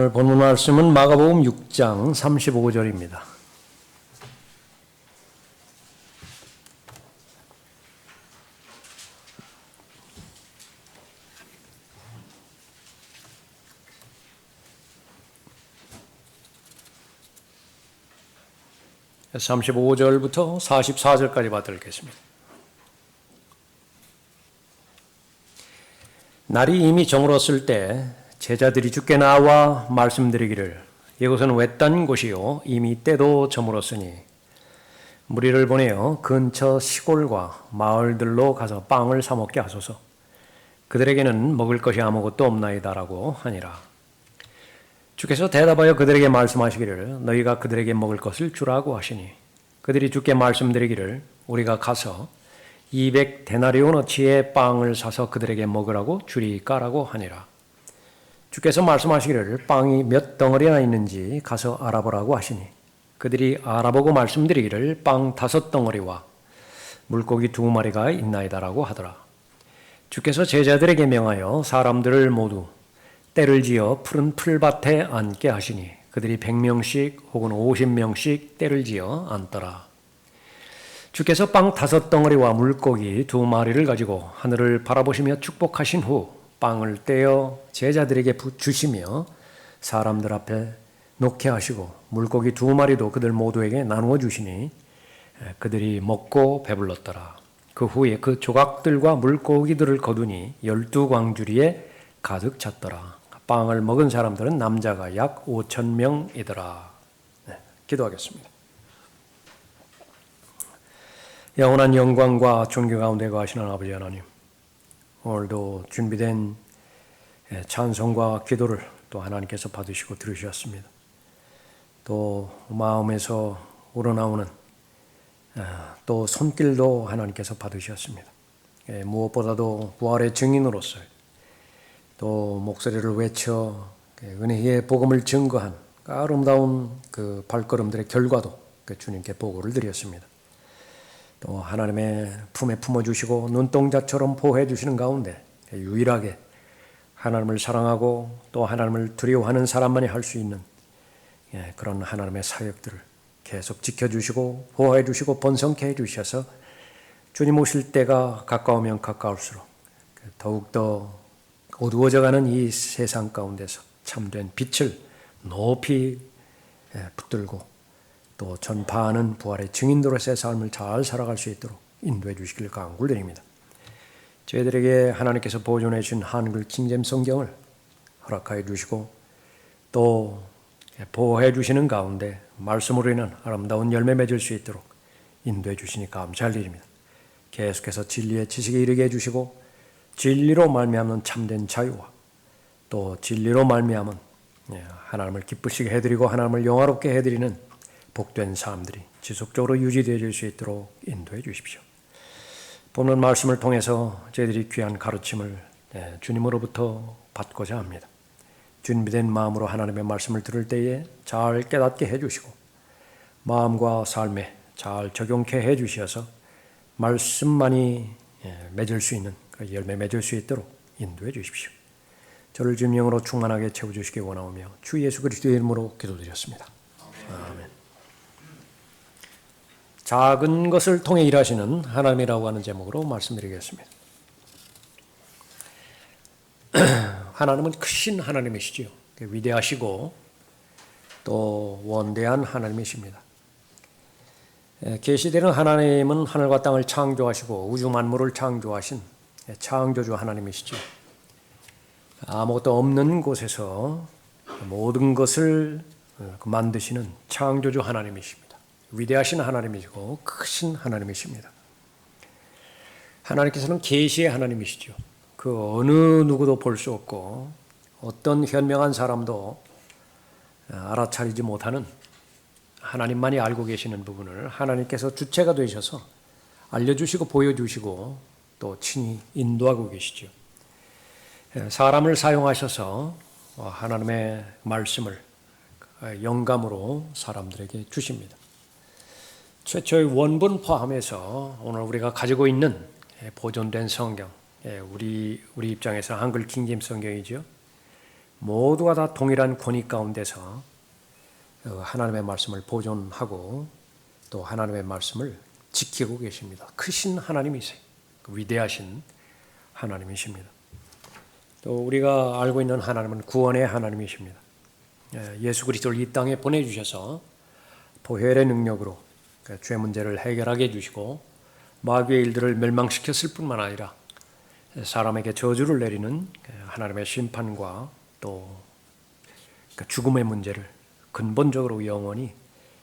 오늘 본문 말씀은 마가복음 6장 35절입니다. 그래서 35절부터 44절까지 받들겠습니다. 날이 이미 저물었을 때 제자들이 주께 나와 말씀드리기를 이곳은 외딴 곳이요 이미 때도 저물었으니 무리를 보내어 근처 시골과 마을들로 가서 빵을 사 먹게 하소서. 그들에게는 먹을 것이 아무것도 없나이다라고 하니라. 주께서 대답하여 그들에게 말씀하시기를 너희가 그들에게 먹을 것을 주라고 하시니 그들이 주께 말씀드리기를 우리가 가서 200데나리온어치의 빵을 사서 그들에게 먹으라고 주리까라고 하니라. 주께서 말씀하시기를 빵이 몇 덩어리나 있는지 가서 알아보라고 하시니 그들이 알아보고 말씀드리기를 빵 5덩어리와 물고기 2마리가 있나이다라고 하더라. 주께서 제자들에게 명하여 사람들을 모두 때를 지어 푸른 풀밭에 앉게 하시니 그들이 100명씩 혹은 50명씩 때를 지어 앉더라. 주께서 빵 5덩어리와 물고기 2마리를 가지고 하늘을 바라보시며 축복하신 후 빵을 떼어 제자들에게 주시며 사람들 앞에 놓게 하시고 물고기 2마리도 그들 모두에게 나누어 주시니 그들이 먹고 배불렀더라. 그 후에 그 조각들과 물고기들을 거두니 12광주리에 가득 찼더라. 빵을 먹은 사람들은 남자가 약 5,000명이더라. 기도하겠습니다. 영원한 영광과 존귀 가운데 거하시는 아버지 하나님, 오늘도 준비된 찬송과 기도를 또 하나님께서 받으시고 들으셨습니다. 또 마음에서 우러나오는 또 손길도 하나님께서 받으셨습니다. 무엇보다도 부활의 증인으로서 또 목소리를 외쳐 은혜의 복음을 증거한 아름다운 그 발걸음들의 결과도 주님께 보고를 드렸습니다. 또 하나님의 품에 품어주시고 눈동자처럼 보호해 주시는 가운데 유일하게 하나님을 사랑하고 또 하나님을 두려워하는 사람만이 할 수 있는 그런 하나님의 사역들을 계속 지켜주시고 보호해 주시고 번성케 해 주셔서 주님 오실 때가 가까우면 가까울수록 더욱더 어두워져가는 이 세상 가운데서 참된 빛을 높이 붙들고 또 전파하는 부활의 증인으로서의 삶을 잘 살아갈 수 있도록 인도해 주시길 간구드립니다. 저희들에게 하나님께서 보존해 주신 한글 킹제임 성경을 허락하여 주시고 또 보호해 주시는 가운데 말씀으로 인한 아름다운 열매 맺을 수 있도록 인도해 주시니 감사할 일입니다. 계속해서 진리의 지식에 이르게 해주시고 진리로 말미암는 참된 자유와 또 진리로 말미암은 하나님을 기쁘시게 해드리고 하나님을 영화롭게 해드리는 복된 삶들이 지속적으로 유지되어질 수 있도록 인도해 주십시오. 본문 말씀을 통해서 저희들이 귀한 가르침을 주님으로부터 받고자 합니다. 준비된 마음으로 하나님의 말씀을 들을 때에 잘 깨닫게 해주시고 마음과 삶에 잘 적용케 해주셔서 말씀만이 맺을 수 있는 그 열매 맺을 수 있도록 인도해 주십시오. 저를 주님 영으로 충만하게 채워주시기 원하오며 주 예수 그리스도의 이름으로 기도드렸습니다. 아멘. 작은 것을 통해 일하시는 하나님이라고 하는 제목으로 말씀드리겠습니다. 하나님은 크신 하나님이시지요. 위대하시고 또 원대한 하나님이십니다. 계시되는 하나님은 하늘과 땅을 창조하시고 우주 만물을 창조하신 창조주 하나님이시죠. 아무것도 없는 곳에서 모든 것을 만드시는 창조주 하나님이십니다. 위대하신 하나님이시고 크신 하나님이십니다. 하나님께서는 계시의 하나님이시죠. 그 어느 누구도 볼 수 없고 어떤 현명한 사람도 알아차리지 못하는 하나님만이 알고 계시는 부분을 하나님께서 주체가 되셔서 알려주시고 보여주시고 또 친히 인도하고 계시죠. 사람을 사용하셔서 하나님의 말씀을 영감으로 사람들에게 주십니다. 최초의 원본 포함해서 오늘 우리가 가지고 있는 보존된 성경, 우리 입장에서 한글 킹제임 성경이죠. 모두가 다 동일한 권위 가운데서 하나님의 말씀을 보존하고 또 하나님의 말씀을 지키고 계십니다. 크신 하나님이세요. 위대하신 하나님이십니다. 또 우리가 알고 있는 하나님은 구원의 하나님이십니다. 예수 그리스도를 이 땅에 보내주셔서 보혈의 능력으로 죄 문제를 해결하게 해주시고 마귀의 일들을 멸망시켰을 뿐만 아니라 사람에게 저주를 내리는 하나님의 심판과 또 죽음의 문제를 근본적으로 영원히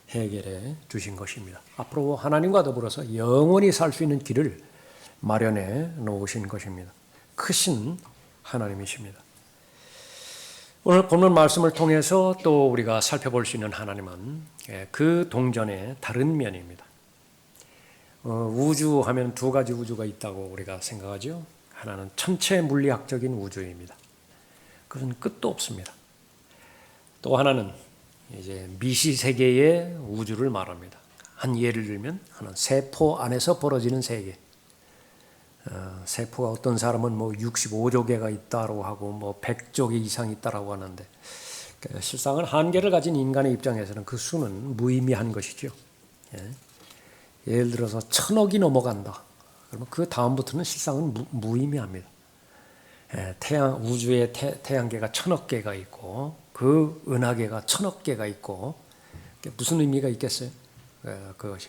해결해 주신 것입니다. 앞으로 하나님과 더불어서 영원히 살 수 있는 길을 마련해 놓으신 것입니다. 크신 하나님이십니다. 오늘 본문 말씀을 통해서 또 우리가 살펴볼 수 있는 하나님은 그 동전의 다른 면입니다. 우주 하면 두 가지 우주가 있다고 우리가 생각하죠. 하나는 천체 물리학적인 우주입니다. 그것은 끝도 없습니다. 또 하나는 이제 미시 세계의 우주를 말합니다. 한 예를 들면 하나는 세포 안에서 벌어지는 세계. 세포가 어떤 사람은 뭐 65조 개가 있다고 하고 뭐 100조 개 이상 있다라고 하는데 실상은 한계를 가진 인간의 입장에서는 그 수는 무의미한 것이죠. 예를 들어서 1000억이 넘어간다. 그러면 그 다음부터는 실상은 무의미합니다. 우주에 태양계가 1000억 개가 있고 그 은하계가 1000억 개가 있고 무슨 의미가 있겠어요? 그것이.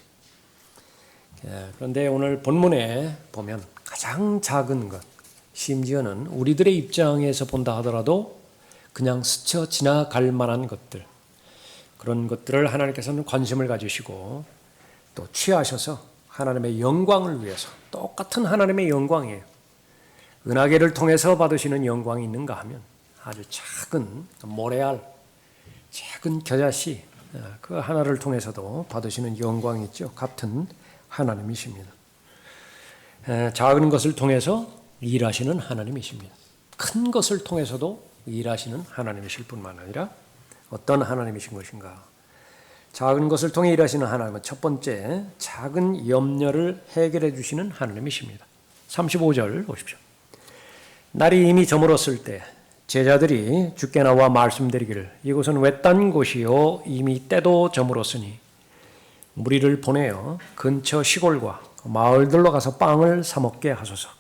그런데 오늘 본문에 보면 가장 작은 것, 심지어는 우리들의 입장에서 본다 하더라도 그냥 스쳐 지나갈 만한 것들, 그런 것들을 하나님께서는 관심을 가지시고 또 취하셔서 하나님의 영광을 위해서, 똑같은 하나님의 영광이에요. 은하계를 통해서 받으시는 영광이 있는가 하면 아주 작은 모래알, 작은 겨자씨 그 하나를 통해서도 받으시는 영광이 있죠. 같은 하나님이십니다. 작은 것을 통해서 일하시는 하나님이십니다. 큰 것을 통해서도 일하시는 하나님이실 뿐만 아니라 어떤 하나님이신 것인가? 작은 것을 통해 일하시는 하나님은 첫 번째 작은 염려를 해결해 주시는 하나님이십니다. 35절 보십시오. 날이 이미 저물었을 때 제자들이 주께 나와 말씀드리기를 이곳은 외딴 곳이요 이미 때도 저물었으니 무리를 보내어 근처 시골과 마을들로 가서 빵을 사 먹게 하소서.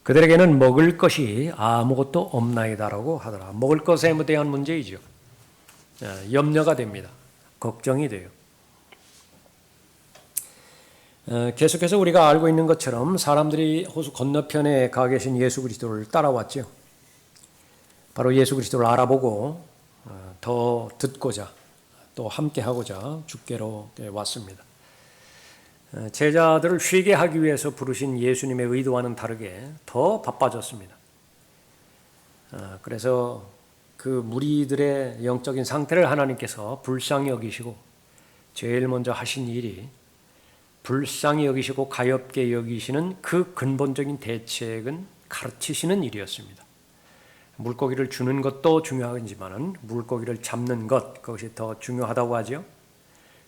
그들에게는 먹을 것이 아무것도 없나이다라고 하더라. 먹을 것에 대한 문제이죠. 염려가 됩니다. 걱정이 돼요. 계속해서 우리가 알고 있는 것처럼 사람들이 호수 건너편에 가 계신 예수 그리스도를 따라왔죠. 바로 예수 그리스도를 알아보고 더 듣고자 또 함께하고자 주께로 왔습니다. 제자들을 쉬게 하기 위해서 부르신 예수님의 의도와는 다르게 더 바빠졌습니다. 그래서 그 무리들의 영적인 상태를 하나님께서 불쌍히 여기시고 제일 먼저 하신 일이 불쌍히 여기시고 가엾게 여기시는 그 근본적인 대책은 가르치시는 일이었습니다. 물고기를 주는 것도 중요하지만 물고기를 잡는 것, 그것이 더 중요하다고 하죠.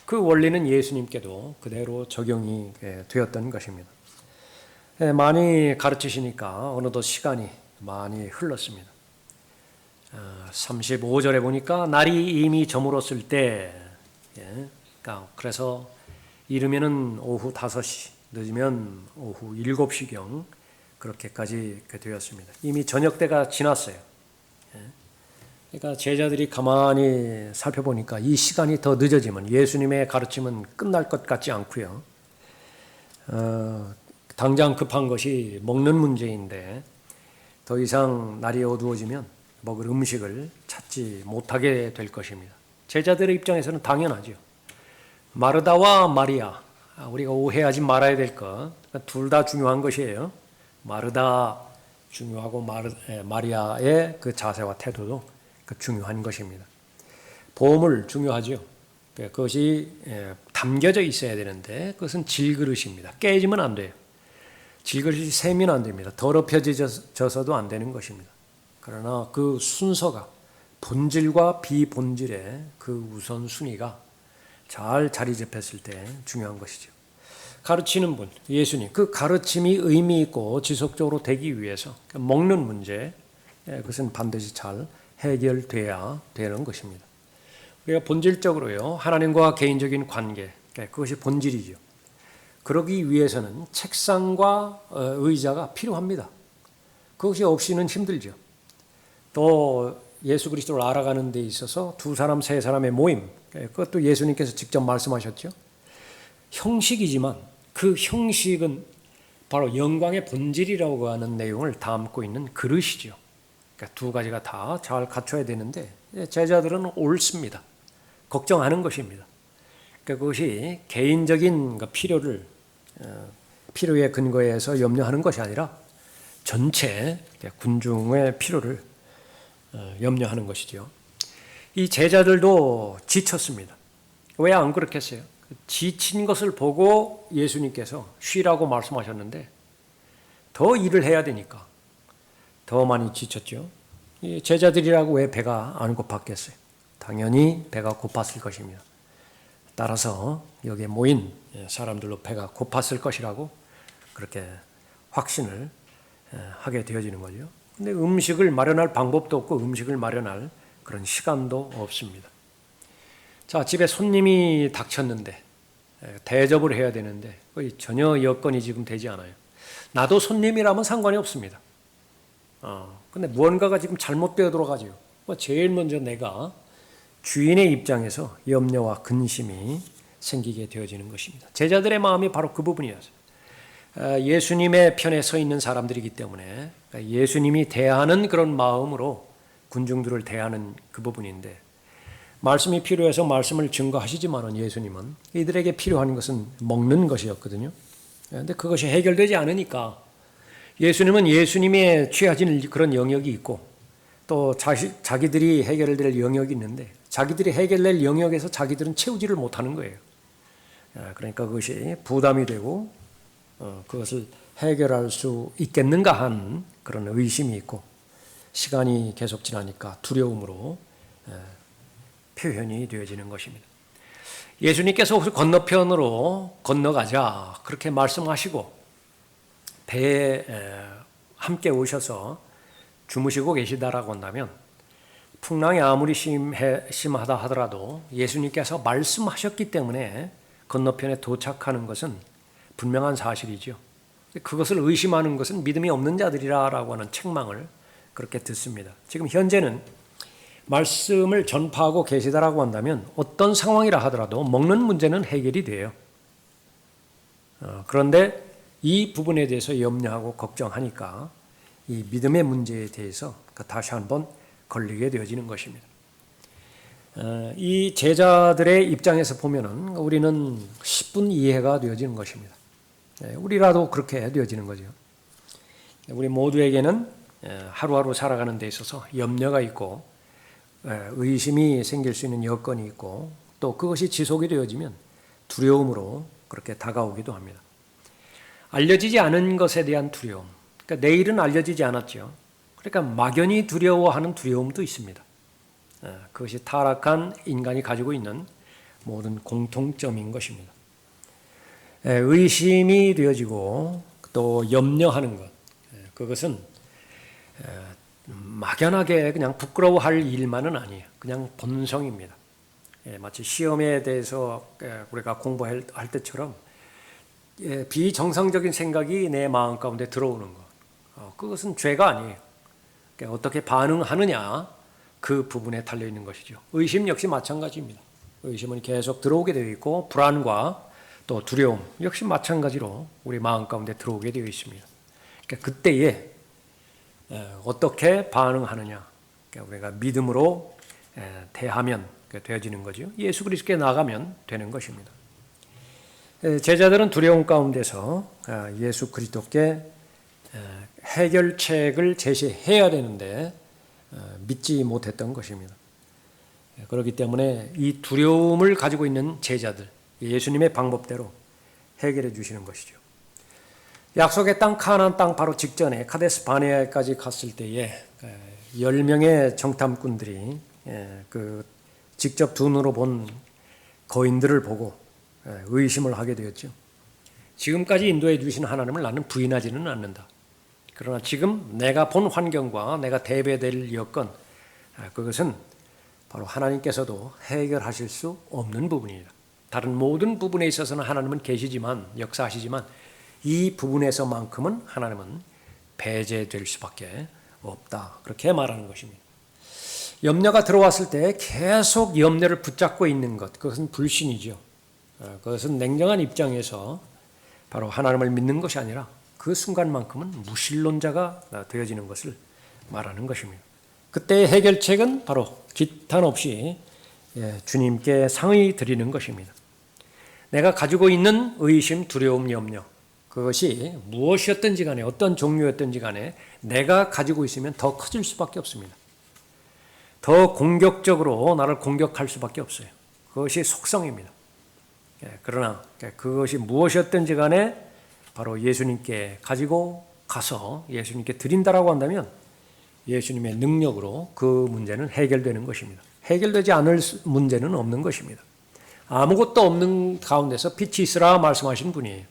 그 원리는 예수님께도 그대로 적용이 되었던 것입니다. 많이 가르치시니까 어느덧 시간이 많이 흘렀습니다. 35절에 보니까 날이 이미 저물었을 때, 그래서 이르면은 오후 5시, 늦으면 오후 7시경 그렇게까지 되었습니다. 이미 저녁 때가 지났어요. 그러니까 제자들이 가만히 살펴보니까 이 시간이 더 늦어지면 예수님의 가르침은 끝날 것 같지 않고요. 당장 급한 것이 먹는 문제인데 더 이상 날이 어두워지면 먹을 음식을 찾지 못하게 될 것입니다. 제자들의 입장에서는 당연하죠. 마르다와 마리아, 우리가 오해하지 말아야 될 것, 둘 다 중요한 것이에요. 마르다 중요하고 마리아의 그 자세와 태도도 중요한 것입니다. 보물 중요하죠. 그것이 담겨져 있어야 되는데 그것은 질그릇입니다. 깨지면 안 돼요. 질그릇이 새면 안 됩니다. 더럽혀져서도 안 되는 것입니다. 그러나 그 순서가 본질과 비본질의 그 우선순위가 잘 자리 잡혔을 때 중요한 것이죠. 가르치는 분, 예수님, 그 가르침이 의미 있고 지속적으로 되기 위해서 먹는 문제, 그것은 반드시 잘 해결돼야 되는 것입니다. 우리가 본질적으로요, 하나님과 개인적인 관계, 그것이 본질이죠. 그러기 위해서는 책상과 의자가 필요합니다. 그것이 없이는 힘들죠. 또 예수 그리스도를 알아가는 데 있어서 두 사람, 세 사람의 모임, 그것도 예수님께서 직접 말씀하셨죠. 형식이지만 그 형식은 바로 영광의 본질이라고 하는 내용을 담고 있는 그릇이죠. 그러니까 두 가지가 다 잘 갖춰야 되는데 제자들은 옳습니다. 걱정하는 것입니다. 그러니까 그것이 개인적인 필요의 근거에서 염려하는 것이 아니라 전체 군중의 필요를 염려하는 것이죠. 이 제자들도 지쳤습니다. 왜 안 그렇겠어요? 지친 것을 보고 예수님께서 쉬라고 말씀하셨는데 더 일을 해야 되니까 더 많이 지쳤죠. 이 제자들이라고 왜 배가 안 고팠겠어요? 당연히 배가 고팠을 것입니다. 따라서 여기에 모인 사람들로 배가 고팠을 것이라고 그렇게 확신을 하게 되어지는 거죠. 근데 음식을 마련할 방법도 없고 음식을 마련할 그런 시간도 없습니다. 자, 집에 손님이 닥쳤는데 대접을 해야 되는데 전혀 여건이 지금 되지 않아요. 나도 손님이라면 상관이 없습니다. 근데 무언가가 지금 잘못되어 들어가죠. 제일 먼저 내가 주인의 입장에서 염려와 근심이 생기게 되어지는 것입니다. 제자들의 마음이 바로 그 부분이었어요. 예수님의 편에 서 있는 사람들이기 때문에 예수님이 대하는 그런 마음으로 군중들을 대하는 그 부분인데 말씀이 필요해서 말씀을 증거하시지만은 예수님은 이들에게 필요한 것은 먹는 것이었거든요. 그런데 그것이 해결되지 않으니까 예수님은 예수님의 취하진 그런 영역이 있고 또 자기들이 해결될 영역이 있는데 자기들이 해결될 영역에서 자기들은 채우지를 못하는 거예요. 그러니까 그것이 부담이 되고 그것을 해결할 수 있겠는가 한 그런 의심이 있고 시간이 계속 지나니까 두려움으로 표현이 되어지는 것입니다. 예수님께서 건너편으로 건너가자 그렇게 말씀하시고 배에 함께 오셔서 주무시고 계시다라고 한다면 풍랑이 아무리 심하다 하더라도 예수님께서 말씀하셨기 때문에 건너편에 도착하는 것은 분명한 사실이죠. 그것을 의심하는 것은 믿음이 없는 자들이라고 하는 책망을 그렇게 듣습니다. 지금 현재는 말씀을 전파하고 계시다라고 한다면 어떤 상황이라 하더라도 먹는 문제는 해결이 돼요. 그런데 이 부분에 대해서 염려하고 걱정하니까 이 믿음의 문제에 대해서 다시 한번 걸리게 되어지는 것입니다. 이 제자들의 입장에서 보면은 우리는 10분 이해가 되어지는 것입니다. 우리라도 그렇게 되어지는 거죠. 우리 모두에게는 하루하루 살아가는 데 있어서 염려가 있고 의심이 생길 수 있는 여건이 있고 또 그것이 지속이 되어지면 두려움으로 그렇게 다가오기도 합니다. 알려지지 않은 것에 대한 두려움. 그러니까 내일은 알려지지 않았죠. 그러니까 막연히 두려워하는 두려움도 있습니다. 그것이 타락한 인간이 가지고 있는 모든 공통점인 것입니다. 의심이 되어지고 또 염려하는 것. 그것은 막연하게 그냥 부끄러워할 일만은 아니에요. 그냥 본성입니다. 마치 시험에 대해서 우리가 공부할 때처럼 비정상적인 생각이 내 마음 가운데 들어오는 것. 그것은 죄가 아니에요. 어떻게 반응하느냐 그 부분에 달려있는 것이죠. 의심 역시 마찬가지입니다. 의심은 계속 들어오게 되어 있고 불안과 또 두려움 역시 마찬가지로 우리 마음 가운데 들어오게 되어 있습니다. 그러니까 그때에 어떻게 반응하느냐 우리가 믿음으로 대하면 되어지는 거죠. 예수 그리스도께 나가면 되는 것입니다. 제자들은 두려움 가운데서 예수 그리스도께 해결책을 제시해야 되는데 믿지 못했던 것입니다. 그렇기 때문에 이 두려움을 가지고 있는 제자들, 예수님의 방법대로 해결해 주시는 것이죠. 약속의 땅 가나안 땅 바로 직전에 카데스 바네아까지 갔을 때에 10명의 정탐꾼들이 그 직접 두 눈으로 본 거인들을 보고 의심을 하게 되었죠. 지금까지 인도해 주신 하나님을 나는 부인하지는 않는다. 그러나 지금 내가 본 환경과 내가 대비될 여건 그것은 바로 하나님께서도 해결하실 수 없는 부분입니다. 다른 모든 부분에 있어서는 하나님은 계시지만, 역사하시지만 이 부분에서만큼은 하나님은 배제될 수밖에 없다. 그렇게 말하는 것입니다. 염려가 들어왔을 때 계속 염려를 붙잡고 있는 것, 그것은 불신이죠. 그것은 냉정한 입장에서 바로 하나님을 믿는 것이 아니라 그 순간만큼은 무신론자가 되어지는 것을 말하는 것입니다. 그때의 해결책은 바로 기탄 없이 주님께 상의 드리는 것입니다. 내가 가지고 있는 의심, 두려움, 염려, 그것이 무엇이었든지 간에 어떤 종류였든지 간에 내가 가지고 있으면 더 커질 수밖에 없습니다. 더 공격적으로 나를 공격할 수밖에 없어요. 그것이 속성입니다. 그러나 그것이 무엇이었든지 간에 바로 예수님께 가지고 가서 예수님께 드린다라고 한다면 예수님의 능력으로 그 문제는 해결되는 것입니다. 해결되지 않을 문제는 없는 것입니다. 아무것도 없는 가운데서 빛이 있으라 말씀하신 분이에요.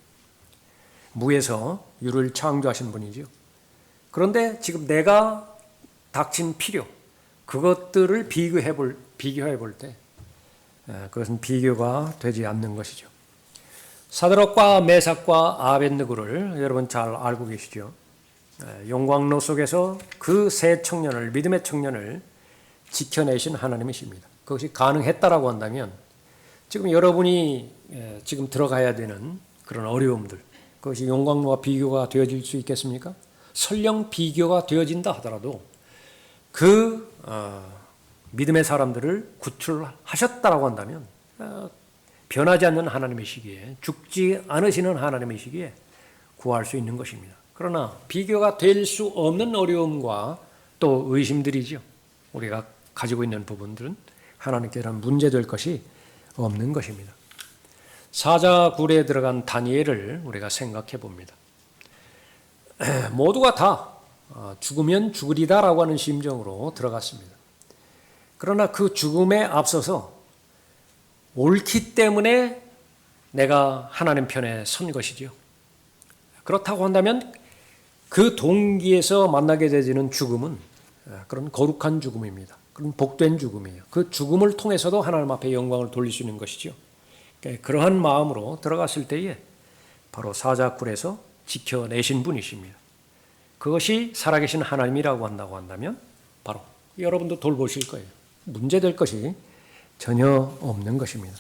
무에서 유를 창조하신 분이죠. 그런데 지금 내가 닥친 필요, 그것들을 비교해 볼 때 그것은 비교가 되지 않는 것이죠. 사드락과 메삭과 아벳느고를 여러분 잘 알고 계시죠. 용광로 속에서 그 세 청년을, 믿음의 청년을 지켜내신 하나님이십니다. 그것이 가능했다라고 한다면 지금 여러분이 지금 들어가야 되는 그런 어려움들, 그것이 용광로와 비교가 되어질 수 있겠습니까? 설령 비교가 되어진다 하더라도 그 믿음의 사람들을 구출하셨다라고 한다면 변하지 않는 하나님이시기에, 죽지 않으시는 하나님이시기에 구할 수 있는 것입니다. 그러나 비교가 될 수 없는 어려움과 또 의심들이죠. 우리가 가지고 있는 부분들은 하나님께는 문제될 것이 없는 것입니다. 사자굴에 들어간 다니엘을 우리가 생각해 봅니다. 모두가 다 죽으면 죽으리다라고 하는 심정으로 들어갔습니다. 그러나 그 죽음에 앞서서 옳기 때문에 내가 하나님 편에 선 것이죠. 그렇다고 한다면 그 동기에서 만나게 되지는 죽음은 그런 거룩한 죽음입니다. 그런 복된 죽음이에요. 그 죽음을 통해서도 하나님 앞에 영광을 돌릴 수 있는 것이죠. 그러한 마음으로 들어갔을 때에 바로 사자굴에서 지켜내신 분이십니다. 그것이 살아계신 하나님이라고 한다고 한다면 바로 여러분도 돌보실 거예요. 문제될 것이 전혀 없는 것입니다.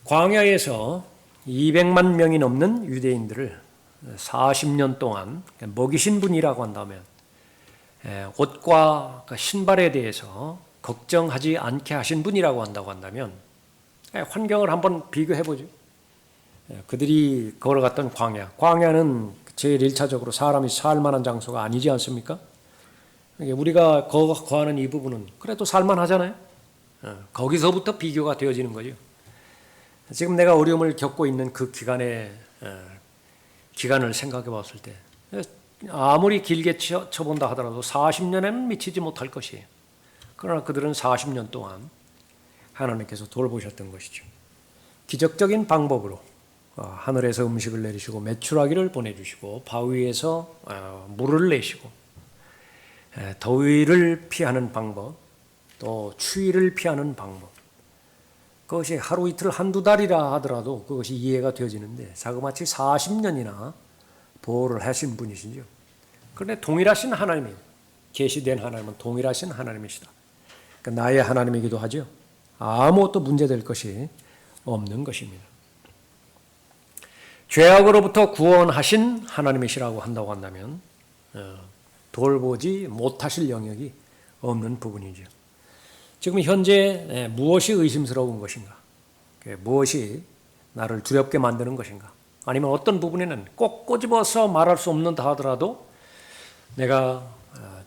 광야에서 200만 명이 넘는 유대인들을 40년 동안 먹이신 분이라고 한다면 옷과 신발에 대해서 걱정하지 않게 하신 분이라고 한다고 한다면 환경을 한번 비교해 보죠. 그들이 걸어갔던 광야는 제일 1차적으로 사람이 살만한 장소가 아니지 않습니까? 우리가 거하는 이 부분은 그래도 살만하잖아요. 거기서부터 비교가 되어지는 거죠. 지금 내가 어려움을 겪고 있는 그 기간을 생각해 봤을 때 아무리 길게 쳐본다 하더라도 40년에는 미치지 못할 것이에요. 그러나 그들은 40년 동안 하나님께서 돌보셨던 것이죠. 기적적인 방법으로 하늘에서 음식을 내리시고 메추라기를 보내주시고 바위에서 물을 내시고 더위를 피하는 방법, 또 추위를 피하는 방법, 그것이 하루 이틀 한두 달이라 하더라도 그것이 이해가 되어지는데 자그마치 40년이나 보호를 하신 분이시죠. 그런데 동일하신 하나님이에요. 계시된 하나님은 동일하신 하나님이시다. 그러니까 나의 하나님이기도 하죠. 아무것도 문제될 것이 없는 것입니다. 죄악으로부터 구원하신 하나님이시라고 한다고 한다면 돌보지 못하실 영역이 없는 부분이죠. 지금 현재 무엇이 의심스러운 것인가? 무엇이 나를 두렵게 만드는 것인가? 아니면 어떤 부분에는 꼭 꼬집어서 말할 수 없는다 하더라도 내가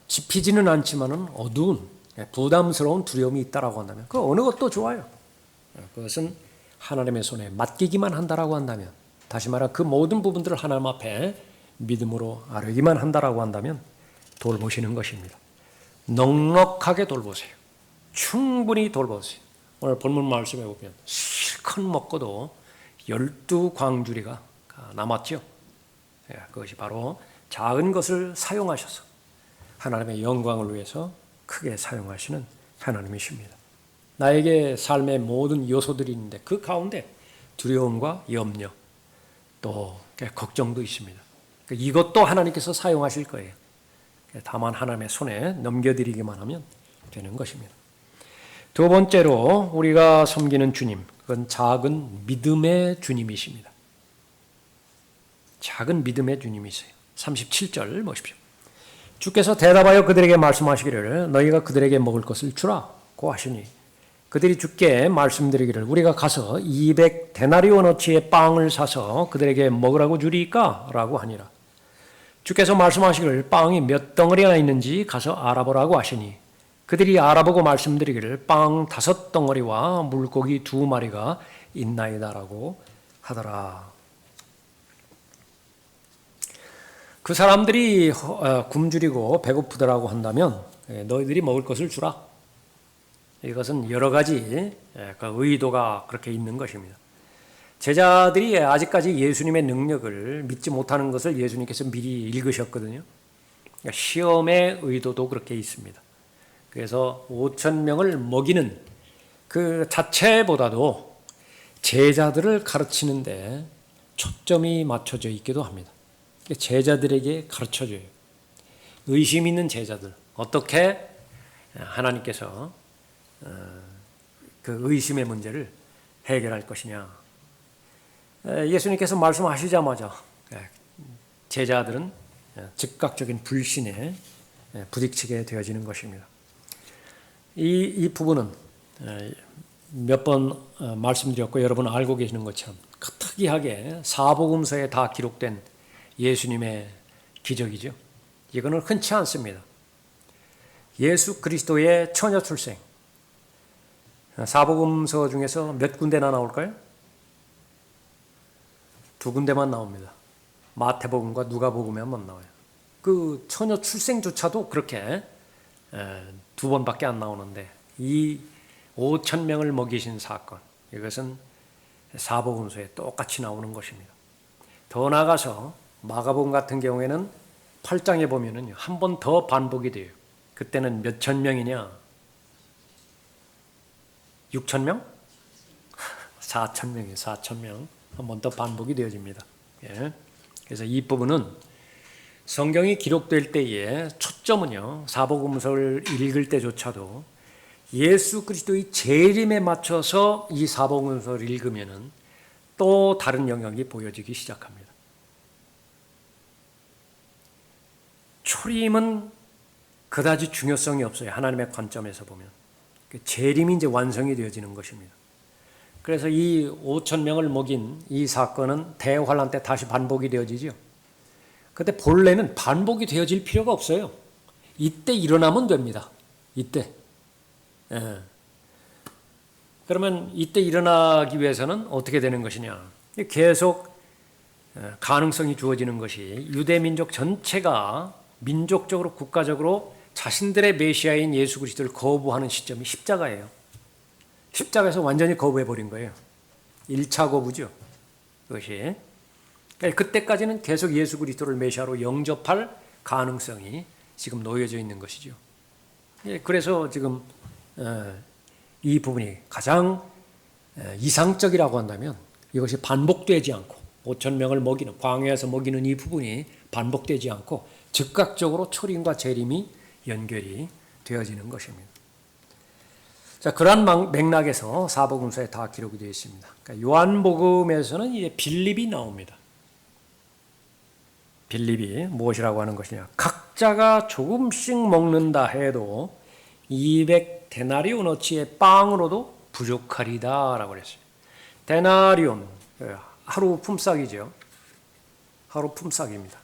짚히지는 않지만은 어두운 부담스러운 두려움이 있다라고 한다면 그 어느 것도 좋아요. 그것은 하나님의 손에 맡기기만 한다라고 한다면, 다시 말해 그 모든 부분들을 하나님 앞에 믿음으로 아뢰기만 한다라고 한다면 돌보시는 것입니다. 넉넉하게 돌보세요. 충분히 돌보세요. 오늘 본문 말씀에 보면 실컷 먹고도 12광주리가 남았죠. 그것이 바로 작은 것을 사용하셔서 하나님의 영광을 위해서 크게 사용하시는 하나님이십니다. 나에게 삶의 모든 요소들이 있는데 그 가운데 두려움과 염려 또 걱정도 있습니다. 이것도 하나님께서 사용하실 거예요. 다만 하나님의 손에 넘겨드리기만 하면 되는 것입니다. 두 번째로 우리가 섬기는 주님, 그건 작은 믿음의 주님이십니다. 작은 믿음의 주님이세요. 37절 보십시오. 주께서 대답하여 그들에게 말씀하시기를 너희가 그들에게 먹을 것을 주라고 하시니 그들이 주께 말씀드리기를 우리가 가서 200데나리오너치의 빵을 사서 그들에게 먹으라고 주리까? 라고 하니라. 주께서 말씀하시기를 빵이 몇 덩어리나 있는지 가서 알아보라고 하시니 그들이 알아보고 말씀드리기를 빵 5덩어리와 물고기 2마리가 있나이다라고 하더라. 그 사람들이 굶주리고 배고프더라고 한다면 너희들이 먹을 것을 주라. 이것은 여러 가지 그 의도가 그렇게 있는 것입니다. 제자들이 아직까지 예수님의 능력을 믿지 못하는 것을 예수님께서 미리 읽으셨거든요. 그러니까 시험의 의도도 그렇게 있습니다. 그래서 5,000명을 먹이는 그 자체보다도 제자들을 가르치는데 초점이 맞춰져 있기도 합니다. 제자들에게 가르쳐줘요. 의심 있는 제자들 어떻게 하나님께서 그 의심의 문제를 해결할 것이냐. 예수님께서 말씀하시자마자 제자들은 즉각적인 불신에 부딪히게 되어지는 것입니다. 이 부분은 몇 번 말씀드렸고 여러분 알고 계시는 것처럼 특이하게 사복음서에 다 기록된 예수님의 기적이죠. 이거는 흔치 않습니다. 예수 그리스도의 처녀 출생. 사복음서 중에서 몇 군데나 나올까요? 2군데만 나옵니다. 마태복음과 누가복음에만 나와요. 그 처녀 출생조차도 그렇게 2번밖에 안 나오는데 이 5,000명을 먹이신 사건, 이것은 사복음서에 똑같이 나오는 것입니다. 더 나아가서 마가복음 같은 경우에는 8장에 보면은 한 번 더 반복이 돼요. 그때는 몇 천 명이냐? 6,000명? 4,000명이에요. 4,000명. 한 번 더 반복이 되어집니다. 예. 그래서 이 부분은 성경이 기록될 때에 초점은요, 사복음서를 읽을 때조차도 예수 그리스도의 재림에 맞춰서 이 사복음서를 읽으면은 또 다른 영역이 보여지기 시작합니다. 초림은 그다지 중요성이 없어요. 하나님의 관점에서 보면. 재림이 이제 완성이 되어지는 것입니다. 그래서 이 5,000명을 먹인 이 사건은 대환란 때 다시 반복이 되어지죠. 그런데 본래는 반복이 되어질 필요가 없어요. 이때 일어나면 됩니다. 이때. 예. 그러면 이때 일어나기 위해서는 어떻게 되는 것이냐. 계속 가능성이 주어지는 것이 유대민족 전체가 민족적으로 국가적으로 자신들의 메시아인 예수 그리스도를 거부하는 시점이 십자가예요. 십자가에서 완전히 거부해버린 거예요. 1차 거부죠. 그것이. 그때까지는 계속 예수 그리스도를 메시아로 영접할 가능성이 지금 놓여져 있는 것이죠. 그래서 지금 이 부분이 가장 이상적이라고 한다면 이것이 반복되지 않고 5,000명을 먹이는 광야에서 먹이는 이 부분이 반복되지 않고 즉각적으로 초림과 재림이 연결이 되어지는 것입니다. 자, 그러한 맥락에서 사복음서에 다 기록이 되어 있습니다. 그러니까 요한복음에서는 이제 빌립이 나옵니다. 빌립이 무엇이라고 하는 것이냐? 각자가 조금씩 먹는다 해도 200데나리오너치의 빵으로도 부족하리다라고 그랬어요. 데나리온, 하루 품삯이죠. 하루 품삯입니다.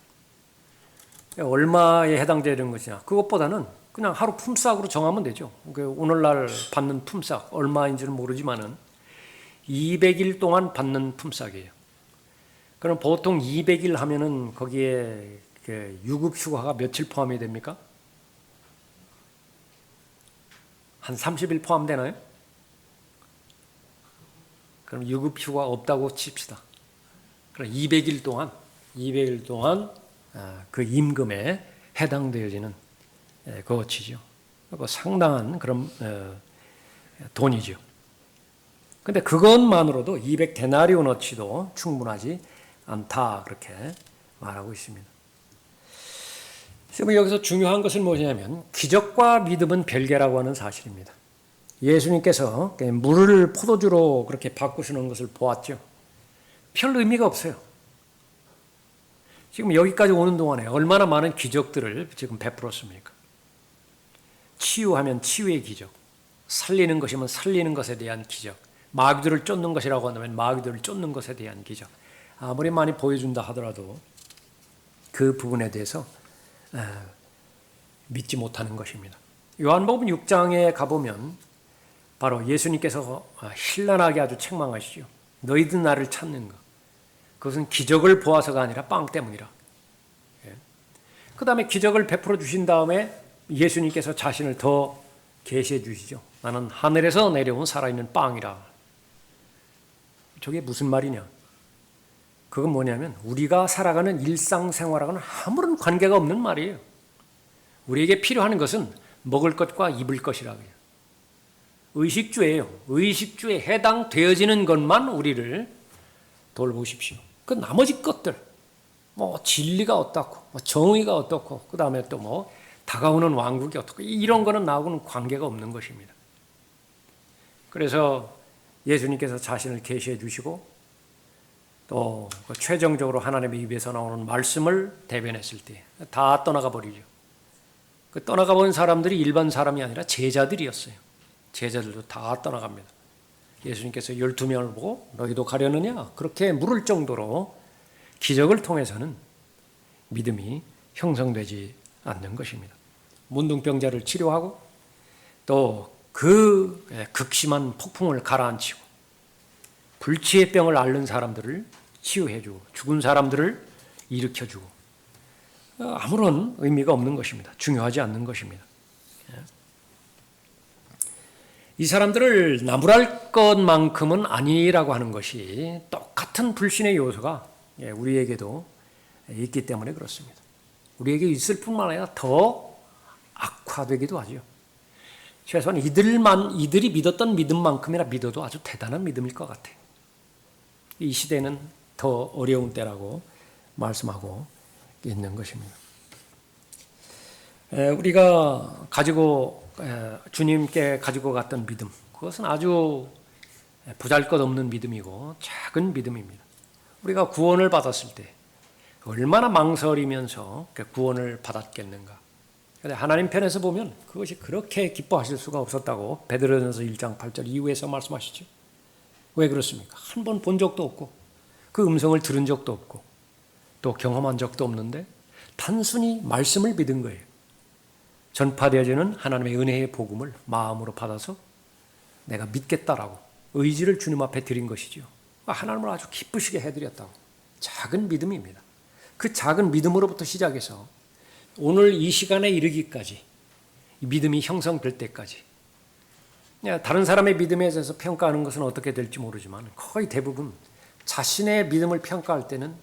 얼마에 해당되는 것이냐? 그것보다는 그냥 하루 품삯으로 정하면 되죠. 오늘날 받는 품삯 얼마인지는 모르지만은 200일 동안 받는 품삯이에요. 그럼 보통 200일 하면은 거기에 유급 휴가가 며칠 포함이 됩니까? 한 30일 포함되나요? 그럼 유급 휴가 없다고 칩시다. 그럼 200일 동안 그 임금에 해당되어지는 그것이죠. 상당한 그런 돈이죠. 근데 그것만으로도 200데나리오너치도 충분하지 않다 그렇게 말하고 있습니다. 지금 여기서 중요한 것은 뭐냐면 기적과 믿음은 별개라고 하는 사실입니다. 예수님께서 물을 포도주로 그렇게 바꾸시는 것을 보았죠. 별 의미가 없어요. 지금 여기까지 오는 동안에 얼마나 많은 기적들을 지금 베풀었습니까? 치유하면 치유의 기적, 살리는 것이면 살리는 것에 대한 기적, 마귀들을 쫓는 것이라고 한다면 마귀들을 쫓는 것에 대한 기적. 아무리 많이 보여준다 하더라도 그 부분에 대해서 믿지 못하는 것입니다. 요한복음 6장에 가보면 바로 예수님께서 신랄하게 아주 책망하시죠. 너희들 나를 찾는 것. 그것은 기적을 보아서가 아니라 빵 때문이라. 그 다음에 기적을 베풀어 주신 다음에 예수님께서 자신을 더 계시해 주시죠. 나는 하늘에서 내려온 살아있는 빵이라. 저게 무슨 말이냐? 그건 뭐냐면 우리가 살아가는 일상생활하고는 아무런 관계가 없는 말이에요. 우리에게 필요한 것은 먹을 것과 입을 것이라고요. 의식주예요. 의식주에 해당되어지는 것만 우리를 돌보십시오. 그 나머지 것들, 진리가 어떻고, 정의가 어떻고, 그 다음에 또 다가오는 왕국이 어떻고, 이런 거는 나하고는 관계가 없는 것입니다. 그래서 예수님께서 자신을 계시해 주시고, 또 최종적으로 하나님의 입에서 나오는 말씀을 대변했을 때 다 떠나가 버리죠. 그 떠나가 본 사람들이 일반 사람이 아니라 제자들이었어요. 제자들도 다 떠나갑니다. 예수님께서 12명을 보고 너희도 가려느냐? 그렇게 물을 정도로 기적을 통해서는 믿음이 형성되지 않는 것입니다. 문둥병자를 치료하고 또 그 극심한 폭풍을 가라앉히고 불치의 병을 앓는 사람들을 치유해주고 죽은 사람들을 일으켜주고 아무런 의미가 없는 것입니다. 중요하지 않는 것입니다. 이 사람들을 나무랄 것만큼은 아니라고 하는 것이 똑같은 불신의 요소가 우리에게도 있기 때문에 그렇습니다. 우리에게 있을 뿐만 아니라 더 악화되기도 하죠. 최소한 이들이 믿었던 믿음만큼이나 믿어도 아주 대단한 믿음일 것 같아요. 이 시대는 더 어려운 때라고 말씀하고 있는 것입니다. 우리가 주님께 가지고 갔던 믿음, 그것은 아주 보잘것없는 믿음이고 작은 믿음입니다. 우리가 구원을 받았을 때 얼마나 망설이면서 구원을 받았겠는가. 그런데 하나님 편에서 보면 그것이 그렇게 기뻐하실 수가 없었다고 베드로전서 1장 8절 이후에서 말씀하시죠. 왜 그렇습니까? 한 번 본 적도 없고 그 음성을 들은 적도 없고 또 경험한 적도 없는데 단순히 말씀을 믿은 거예요. 전파되어지는 하나님의 은혜의 복음을 마음으로 받아서 내가 믿겠다라고 의지를 주님 앞에 드린 것이죠. 하나님을 아주 기쁘시게 해드렸다고. 작은 믿음입니다. 그 작은 믿음으로부터 시작해서 오늘 이 시간에 이르기까지 믿음이 형성될 때까지 다른 사람의 믿음에 대해서 평가하는 것은 어떻게 될지 모르지만 거의 대부분 자신의 믿음을 평가할 때는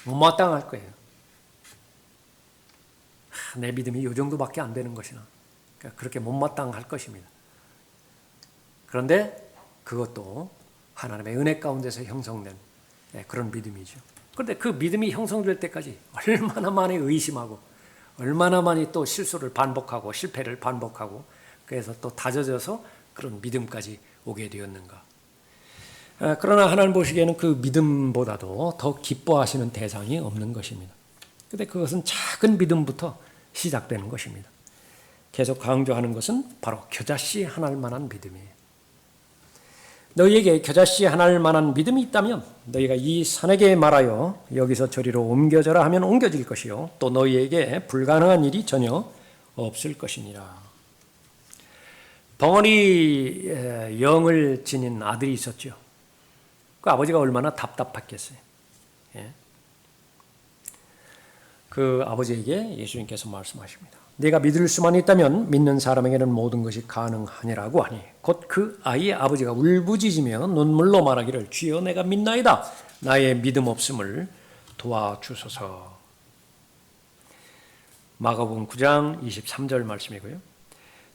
못마땅할 거예요. 내 믿음이 이 정도밖에 안 되는 것이나 그렇게 못마땅할 것입니다. 그런데 그것도 하나님의 은혜 가운데서 형성된 그런 믿음이죠. 그런데 그 믿음이 형성될 때까지 얼마나 많이 의심하고 얼마나 많이 또 실수를 반복하고 실패를 반복하고 그래서 또 다져져서 그런 믿음까지 오게 되었는가. 그러나 하나님 보시기에는 그 믿음보다도 더 기뻐하시는 대상이 없는 것입니다. 그런데 그것은 작은 믿음부터 시작되는 것입니다. 계속 강조하는 것은 바로 겨자씨 하나일 만한 믿음이에요. 너희에게 겨자씨 하나일 만한 믿음이 있다면 너희가 이 산에게 말하여 여기서 저리로 옮겨져라 하면 옮겨질 것이요 또 너희에게 불가능한 일이 전혀 없을 것이니라. 벙어리 영을 지닌 아들이 있었죠. 그 아버지가 얼마나 답답했겠어요. 그 아버지에게 예수님께서 말씀하십니다. 네가 믿을 수만 있다면 믿는 사람에게는 모든 것이 가능하니라고 하니 곧 그 아이의 아버지가 울부짖으며 눈물로 말하기를 주여 내가 믿나이다. 나의 믿음 없음을 도와주소서. 마가복음 9장 23절 말씀이고요.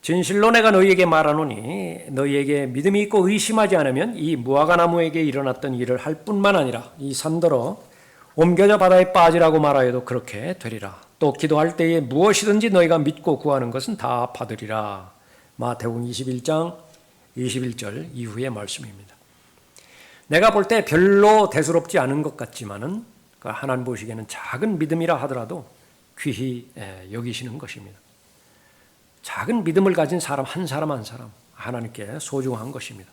진실로 내가 너희에게 말하노니 너희에게 믿음이 있고 의심하지 않으면 이 무화과 나무에게 일어났던 일을 할 뿐만 아니라 이 산더러 옮겨져 바다에 빠지라고 말하여도 그렇게 되리라. 또 기도할 때에 무엇이든지 너희가 믿고 구하는 것은 다 받으리라. 마태복음 21장 21절 이후의 말씀입니다. 내가 볼 때 별로 대수롭지 않은 것 같지만은 하나님 보시기에는 작은 믿음이라 하더라도 귀히 여기시는 것입니다. 작은 믿음을 가진 사람 한 사람 한 사람 하나님께 소중한 것입니다.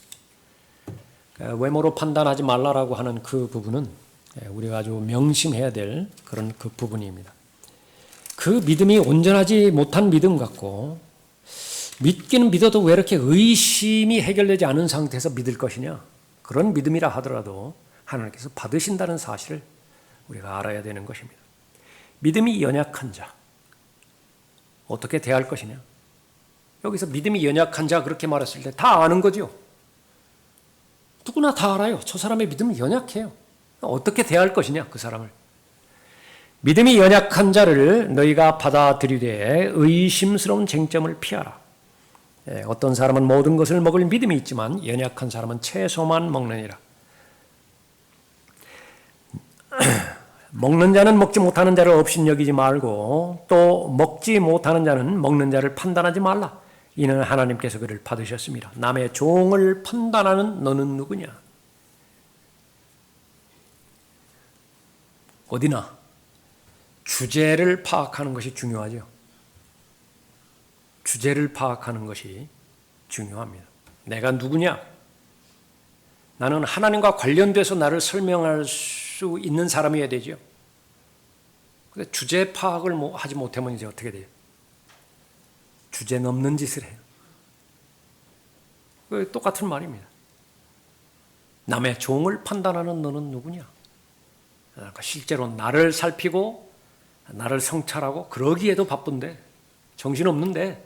외모로 판단하지 말라라고 하는 그 부분은 우리가 아주 명심해야 될 그런 그 부분입니다. 그 믿음이 온전하지 못한 믿음 같고 믿기는 믿어도 왜 이렇게 의심이 해결되지 않은 상태에서 믿을 것이냐, 그런 믿음이라 하더라도 하나님께서 받으신다는 사실을 우리가 알아야 되는 것입니다. 믿음이 연약한 자 어떻게 대할 것이냐, 여기서 믿음이 연약한 자 그렇게 말했을 때 다 아는 거죠. 누구나 다 알아요. 저 사람의 믿음이 연약해요. 어떻게 대할 것이냐 그 사람을. 믿음이 연약한 자를 너희가 받아들이되 의심스러운 쟁점을 피하라. 어떤 사람은 모든 것을 먹을 믿음이 있지만 연약한 사람은 채소만 먹느니라. 먹는 자는 먹지 못하는 자를 업신여기지 말고 또 먹지 못하는 자는 먹는 자를 판단하지 말라. 이는 하나님께서 그를 받으셨습니다. 남의 종을 판단하는 너는 누구냐? 어디나 주제를 파악하는 것이 중요하죠. 주제를 파악하는 것이 중요합니다. 내가 누구냐? 나는 하나님과 관련돼서 나를 설명할 수 있는 사람이어야 되죠. 근데 주제 파악을 하지 못하면 이제 어떻게 돼요? 주제 넘는 짓을 해요. 똑같은 말입니다. 남의 종을 판단하는 너는 누구냐? 그러니까 실제로 나를 살피고 나를 성찰하고 그러기에도 바쁜데 정신없는데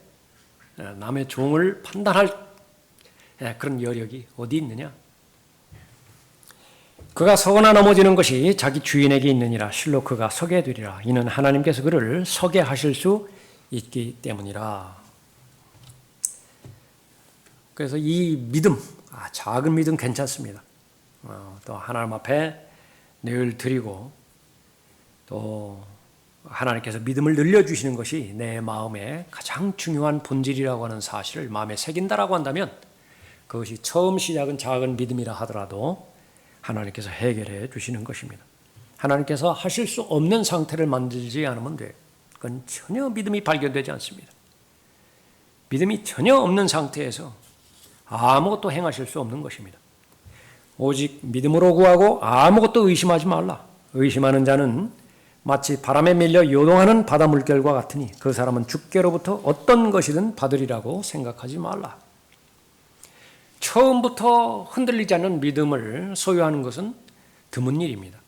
남의 종을 판단할 그런 여력이 어디 있느냐? 그가 서거나 넘어지는 것이 자기 주인에게 있느니라. 실로 그가 서게 되리라. 이는 하나님께서 그를 서게 하실 수 있기 때문이라. 그래서 이 믿음, 작은 믿음 괜찮습니다. 또 하나님 앞에 늘 드리고 또 하나님께서 믿음을 늘려주시는 것이 내 마음의 가장 중요한 본질이라고 하는 사실을 마음에 새긴다라고 한다면 그것이 처음 시작은 작은 믿음이라 하더라도 하나님께서 해결해 주시는 것입니다. 하나님께서 하실 수 없는 상태를 만들지 않으면 돼요. 그건 전혀 믿음이 발견되지 않습니다. 믿음이 전혀 없는 상태에서 아무것도 행하실 수 없는 것입니다. 오직 믿음으로 구하고 아무것도 의심하지 말라. 의심하는 자는 마치 바람에 밀려 요동하는 바다 물결과 같으니 그 사람은 주께로부터 어떤 것이든 받으리라고 생각하지 말라. 처음부터 흔들리지 않는 믿음을 소유하는 것은 드문 일입니다.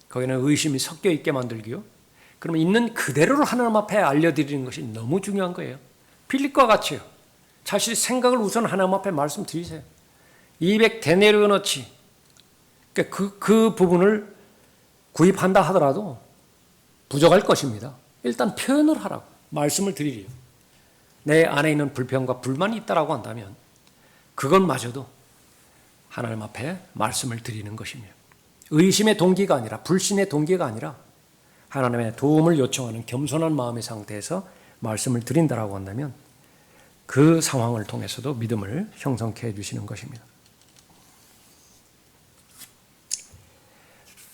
거기는 의심이 섞여 있게 만들기요. 그러면 있는 그대로를 하나님 앞에 알려드리는 것이 너무 중요한 거예요. 필립과 같이요. 자신의 생각을 우선 하나님 앞에 말씀드리세요. 200데나리온어치 그 부분을 구입한다 하더라도 부족할 것입니다. 일단 표현을 하라고 말씀을 드리리요. 내 안에 있는 불평과 불만이 있다라고 한다면 그것마저도 하나님 앞에 말씀을 드리는 것입니다. 의심의 동기가 아니라 불신의 동기가 아니라 하나님의 도움을 요청하는 겸손한 마음의 상태에서 말씀을 드린다라고 한다면 그 상황을 통해서도 믿음을 형성케 해주시는 것입니다.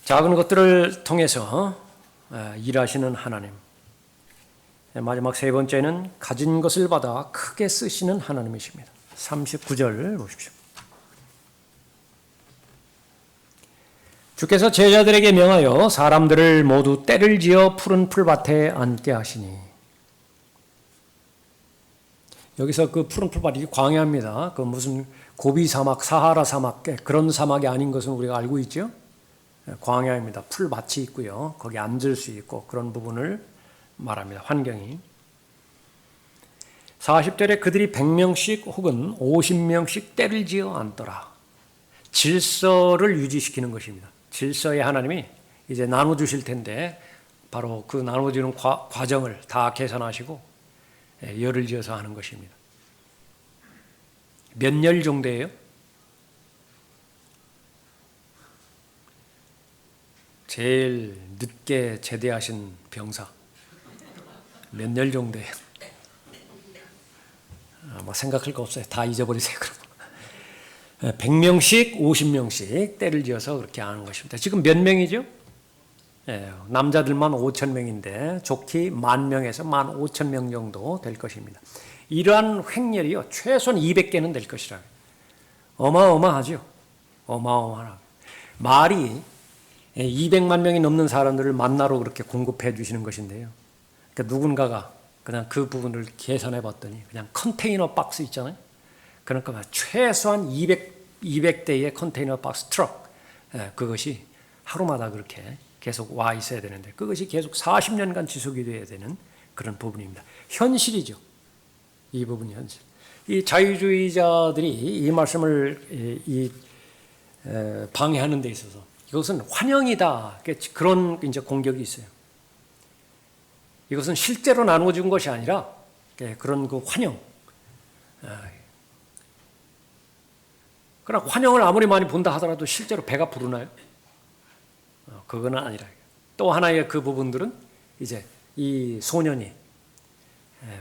작은 것들을 통해서 일하시는 하나님. 마지막 세 번째는 가진 것을 받아 크게 쓰시는 하나님이십니다. 39절 보십시오. 주께서 제자들에게 명하여 사람들을 모두 때를 지어 푸른 풀밭에 앉게 하시니. 여기서 그 푸른 풀밭이 광야입니다. 그 무슨 고비 사막, 사하라 사막 그런 사막이 아닌 것은 우리가 알고 있죠. 광야입니다. 풀밭이 있고요. 거기 앉을 수 있고 그런 부분을 말합니다. 환경이. 40절에 그들이 100명씩 혹은 50명씩 때를 지어 앉더라. 질서를 유지시키는 것입니다. 질서에 하나님이 이제 나눠주실 텐데 바로 그 나눠주는 과정을 다 계산하시고 열을 지어서 하는 것입니다. 몇 열 정도예요? 제일 늦게 제대하신 병사 몇 열 정도예요? 뭐 생각할 거 없어요. 다 잊어버리세요. 그럼 100명씩 50명씩 때를 지어서 그렇게 하는 것입니다. 지금 몇 명이죠? 남자들만 5,000명인데 좋게 10,000명에서 15,000명 정도 될 것입니다. 이러한 횡렬이요 최소한 200개는 될 것이라. 어마어마하죠. 어마어마하다. 말이 200만 명이 넘는 사람들을 만나러 그렇게 공급해 주시는 것인데요. 그러니까 누군가가 그냥 그 부분을 계산해 봤더니 그냥 컨테이너 박스 있잖아요. 그러니까 최소한 200대의 컨테이너 박스 트럭, 그것이 하루마다 그렇게 계속 와 있어야 되는데 그것이 계속 40년간 지속이 돼야 되는 그런 부분입니다. 현실이죠. 이 부분이 현실. 이 자유주의자들이 이 말씀을 방해하는 데 있어서 이것은 환영이다. 그런 이제 공격이 있어요. 이것은 실제로 나누어준 것이 아니라 그런 그 환영. 그러나 환영을 아무리 많이 본다 하더라도 실제로 배가 부르나요? 그거는 아니라. 또 하나의 그 부분들은 이제 이 소년이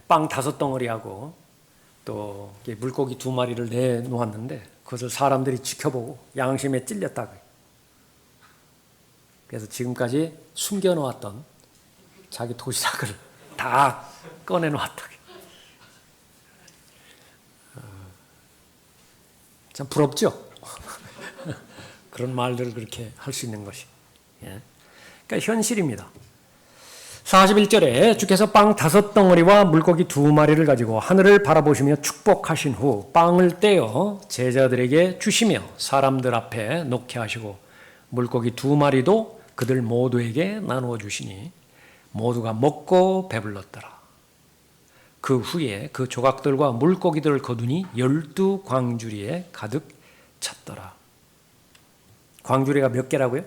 빵 5덩어리하고 또 물고기 2마리를 내놓았는데 그것을 사람들이 지켜보고 양심에 찔렸다고. 그래서 지금까지 숨겨놓았던 자기 도시락을 다 꺼내놓았다. 참 부럽죠? 그런 말들을 그렇게 할 수 있는 것이. 그러니까 현실입니다. 41절에 주께서 빵 5덩어리와 물고기 2마리를 가지고 하늘을 바라보시며 축복하신 후 빵을 떼어 제자들에게 주시며 사람들 앞에 놓게 하시고 물고기 2마리도 그들 모두에게 나누어 주시니 모두가 먹고 배불렀더라. 그 후에 그 조각들과 물고기들을 거두니 12광주리에 가득 찼더라. 광주리가 몇 개라고요?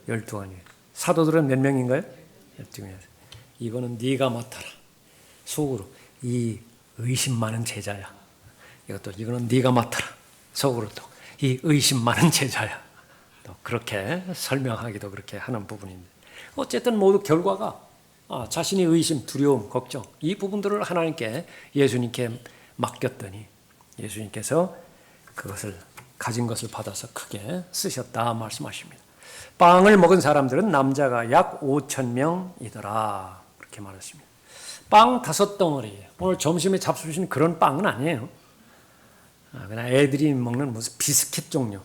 12광주리. 사도들은 몇 명인가요? 12명. 이거는 네가 맡아라. 속으로 이 의심 많은 제자야. 이거는 네가 맡아라. 속으로 또 이 의심 많은 제자야. 또 그렇게 설명하기도 그렇게 하는 부분인데 어쨌든 모두 결과가 자신의 의심, 두려움, 걱정 이 부분들을 하나님께 예수님께 맡겼더니 예수님께서 그것을 가진 것을 받아서 크게 쓰셨다 말씀하십니다. 빵을 먹은 사람들은 남자가 약 5,000명이더라 그렇게 말했습니다. 빵 5덩어리. 오늘 점심에 잡수신 그런 빵은 아니에요. 그냥 애들이 먹는 무슨 비스킷 종류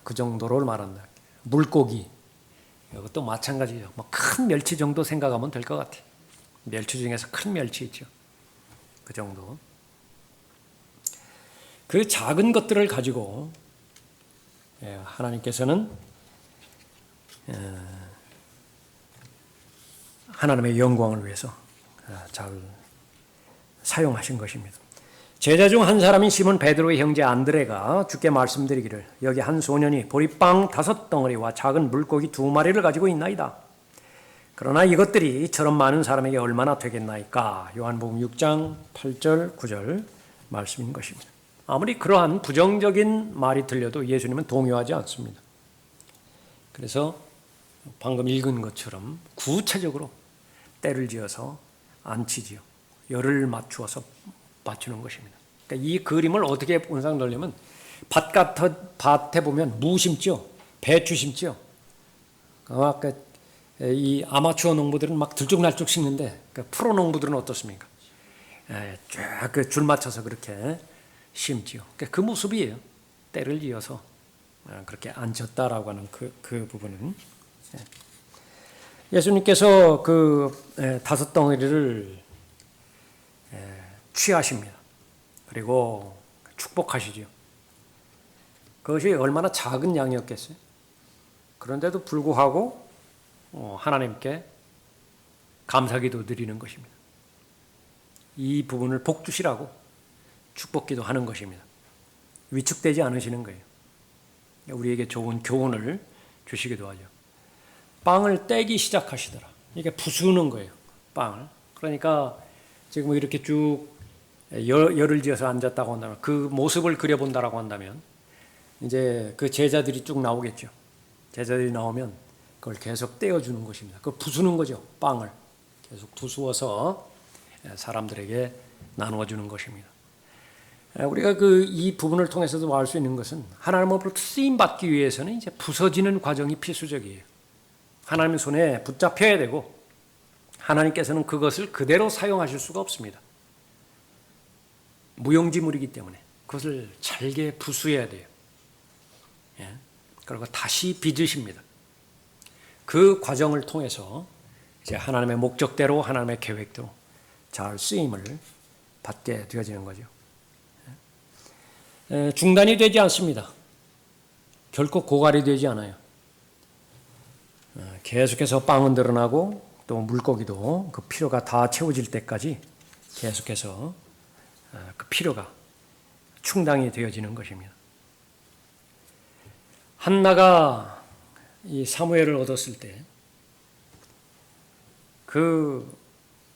그 정도를 말한다. 물고기 이것도 마찬가지죠. 뭐 큰 멸치 정도 생각하면 될 것 같아요. 멸치 중에서 큰 멸치 있죠. 그 정도. 그 작은 것들을 가지고 하나님께서는 하나님의 영광을 위해서 잘 사용하신 것입니다. 제자 중 한 사람인 시몬 베드로의 형제 안드레가 주께 말씀드리기를 여기 한 소년이 보리빵 5덩어리와 작은 물고기 2마리를 가지고 있나이다. 그러나 이것들이 저런 많은 사람에게 얼마나 되겠나이까. 요한복음 6장 8절 9절 말씀인 것입니다. 아무리 그러한 부정적인 말이 들려도 예수님은 동요하지 않습니다. 그래서 방금 읽은 것처럼 구체적으로 때를 지어서 안치지요. 열을 맞추어서 맞추는 것입니다. 그러니까 이 그림을 어떻게 원상 돌리면 밭에 보면 무 심죠, 배추 심죠. 아까 이 아마추어 농부들은 막 들쭉날쭉 심는데 프로 농부들은 어떻습니까? 쫙 그 줄 맞춰서 그렇게 심지요. 그 모습이에요. 때를 이어서 그렇게 앉혔다라고 하는 그 부분은 예수님께서 그 5덩어리를 취하십니다. 그리고 축복하시죠. 그것이 얼마나 작은 양이었겠어요. 그런데도 불구하고 하나님께 감사기도 드리는 것입니다. 이 부분을 복 주시라고 축복기도 하는 것입니다. 위축되지 않으시는 거예요. 우리에게 좋은 교훈을 주시기도 하죠. 빵을 떼기 시작하시더라. 이게 부수는 거예요. 빵을. 그러니까 지금 이렇게 쭉 열을 지어서 앉았다고 한다면, 그 모습을 그려본다라고 한다면 이제 그 제자들이 쭉 나오겠죠. 제자들이 나오면 그걸 계속 떼어주는 것입니다. 그걸 부수는 거죠. 빵을 계속 부수어서 사람들에게 나누어주는 것입니다. 우리가 이 부분을 통해서도 알 수 있는 것은 하나님으로부터 쓰임 받기 위해서는 이제 부서지는 과정이 필수적이에요. 하나님의 손에 붙잡혀야 되고 하나님께서는 그것을 그대로 사용하실 수가 없습니다. 무용지물이기 때문에 그것을 잘게 부수어야 돼요. 그리고 다시 빚으십니다. 그 과정을 통해서 이제 하나님의 목적대로 하나님의 계획대로 잘 쓰임을 받게 되어지는 거죠. 중단이 되지 않습니다. 결코 고갈이 되지 않아요. 계속해서 빵은 늘어나고 또 물고기도 그 필요가 다 채워질 때까지 계속해서 그 필요가 충당이 되어지는 것입니다. 한나가 이 사무엘을 얻었을 때 그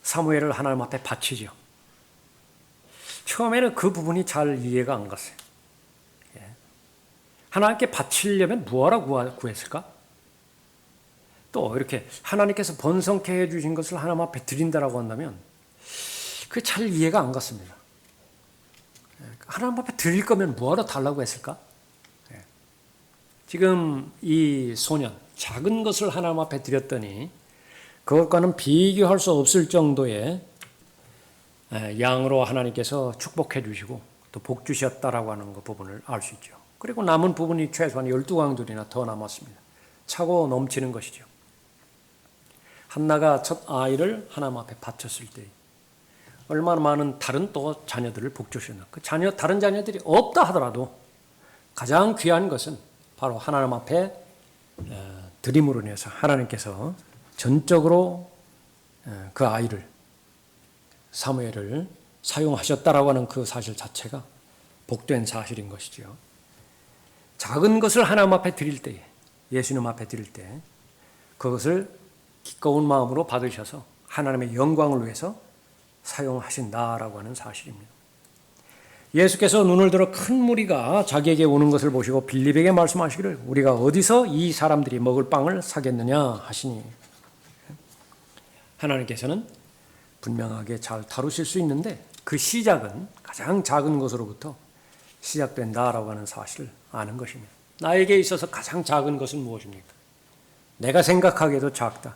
사무엘을 하나님 앞에 바치죠. 처음에는 그 부분이 잘 이해가 안 갔어요. 하나님께 바치려면 뭐하러 구했을까? 또 이렇게 하나님께서 번성케 해주신 것을 하나님 앞에 드린다라고 한다면 그게 잘 이해가 안 갔습니다. 하나님 앞에 드릴 거면 뭐하러 달라고 했을까? 지금 이 소년, 작은 것을 하나님 앞에 드렸더니 그것과는 비교할 수 없을 정도의 양으로 하나님께서 축복해 주시고 또 복 주셨다라고 하는 그 부분을 알 수 있죠. 그리고 남은 부분이 최소한 12광들이나 더 남았습니다. 차고 넘치는 것이죠. 한나가 첫 아이를 하나님 앞에 바쳤을 때 얼마나 많은 다른 또 자녀들을 복 주셨나. 그 다른 자녀들이 없다 하더라도 가장 귀한 것은 바로 하나님 앞에 드림으로 인해서 하나님께서 전적으로 그 아이를 사무엘을 사용하셨다라고 하는 그 사실 자체가 복된 사실인 것이죠. 작은 것을 하나님 앞에 드릴 때, 예수님 앞에 드릴 때 그것을 기꺼운 마음으로 받으셔서 하나님의 영광을 위해서 사용하신다라고 하는 사실입니다. 예수께서 눈을 들어 큰 무리가 자기에게 오는 것을 보시고 빌립에게 말씀하시기를 우리가 어디서 이 사람들이 먹을 빵을 사겠느냐 하시니, 하나님께서는 분명하게 잘 다루실 수 있는데 그 시작은 가장 작은 것으로부터 시작된다라고 하는 사실을 아는 것입니다. 나에게 있어서 가장 작은 것은 무엇입니까? 내가 생각하기에도 작다.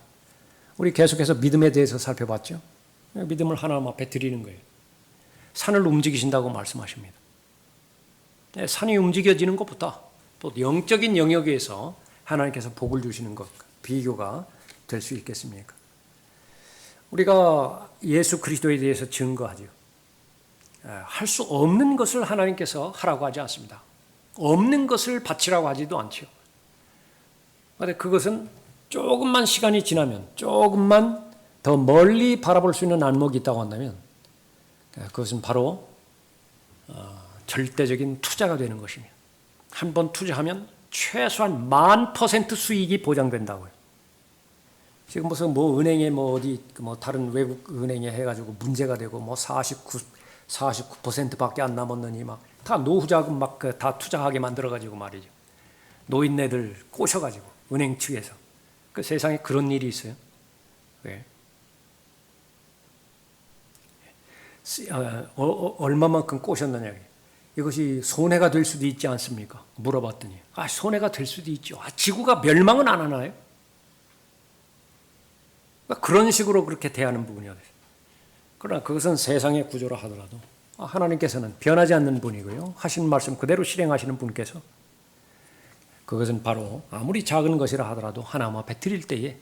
우리 계속해서 믿음에 대해서 살펴봤죠. 믿음을 하나님 앞에 드리는 거예요. 산을 움직이신다고 말씀하십니다. 산이 움직여지는 것보다 또 영적인 영역에서 하나님께서 복을 주시는 것 비교가 될 수 있겠습니까? 우리가 예수 그리스도에 대해서 증거하죠. 할 수 없는 것을 하나님께서 하라고 하지 않습니다. 없는 것을 바치라고 하지도 않죠. 그런데 그것은 조금만 시간이 지나면 조금만 더 멀리 바라볼 수 있는 안목이 있다고 한다면 그것은 바로 절대적인 투자가 되는 것입니다. 한 번 투자하면 최소한 1000% 수익이 보장된다고요. 지금 무슨 은행에 어디 다른 외국 은행에 해가지고 문제가 되고 49%밖에 안 남았느니 다 노후자금 다 투자하게 만들어가지고 말이죠. 노인네들 꼬셔가지고 은행 측에서 그 세상에 그런 일이 있어요. 왜? 얼마만큼 꼬셨느냐. 이것이 손해가 될 수도 있지 않습니까? 물어봤더니 손해가 될 수도 있죠. 지구가 멸망은 안 하나요? 그런 식으로 그렇게 대하는 부분이어야 돼요. 그러나 그것은 세상의 구조라 하더라도 하나님께서는 변하지 않는 분이고요. 하신 말씀 그대로 실행하시는 분께서 그것은 바로 아무리 작은 것이라 하더라도 하나님 앞에 드릴 때에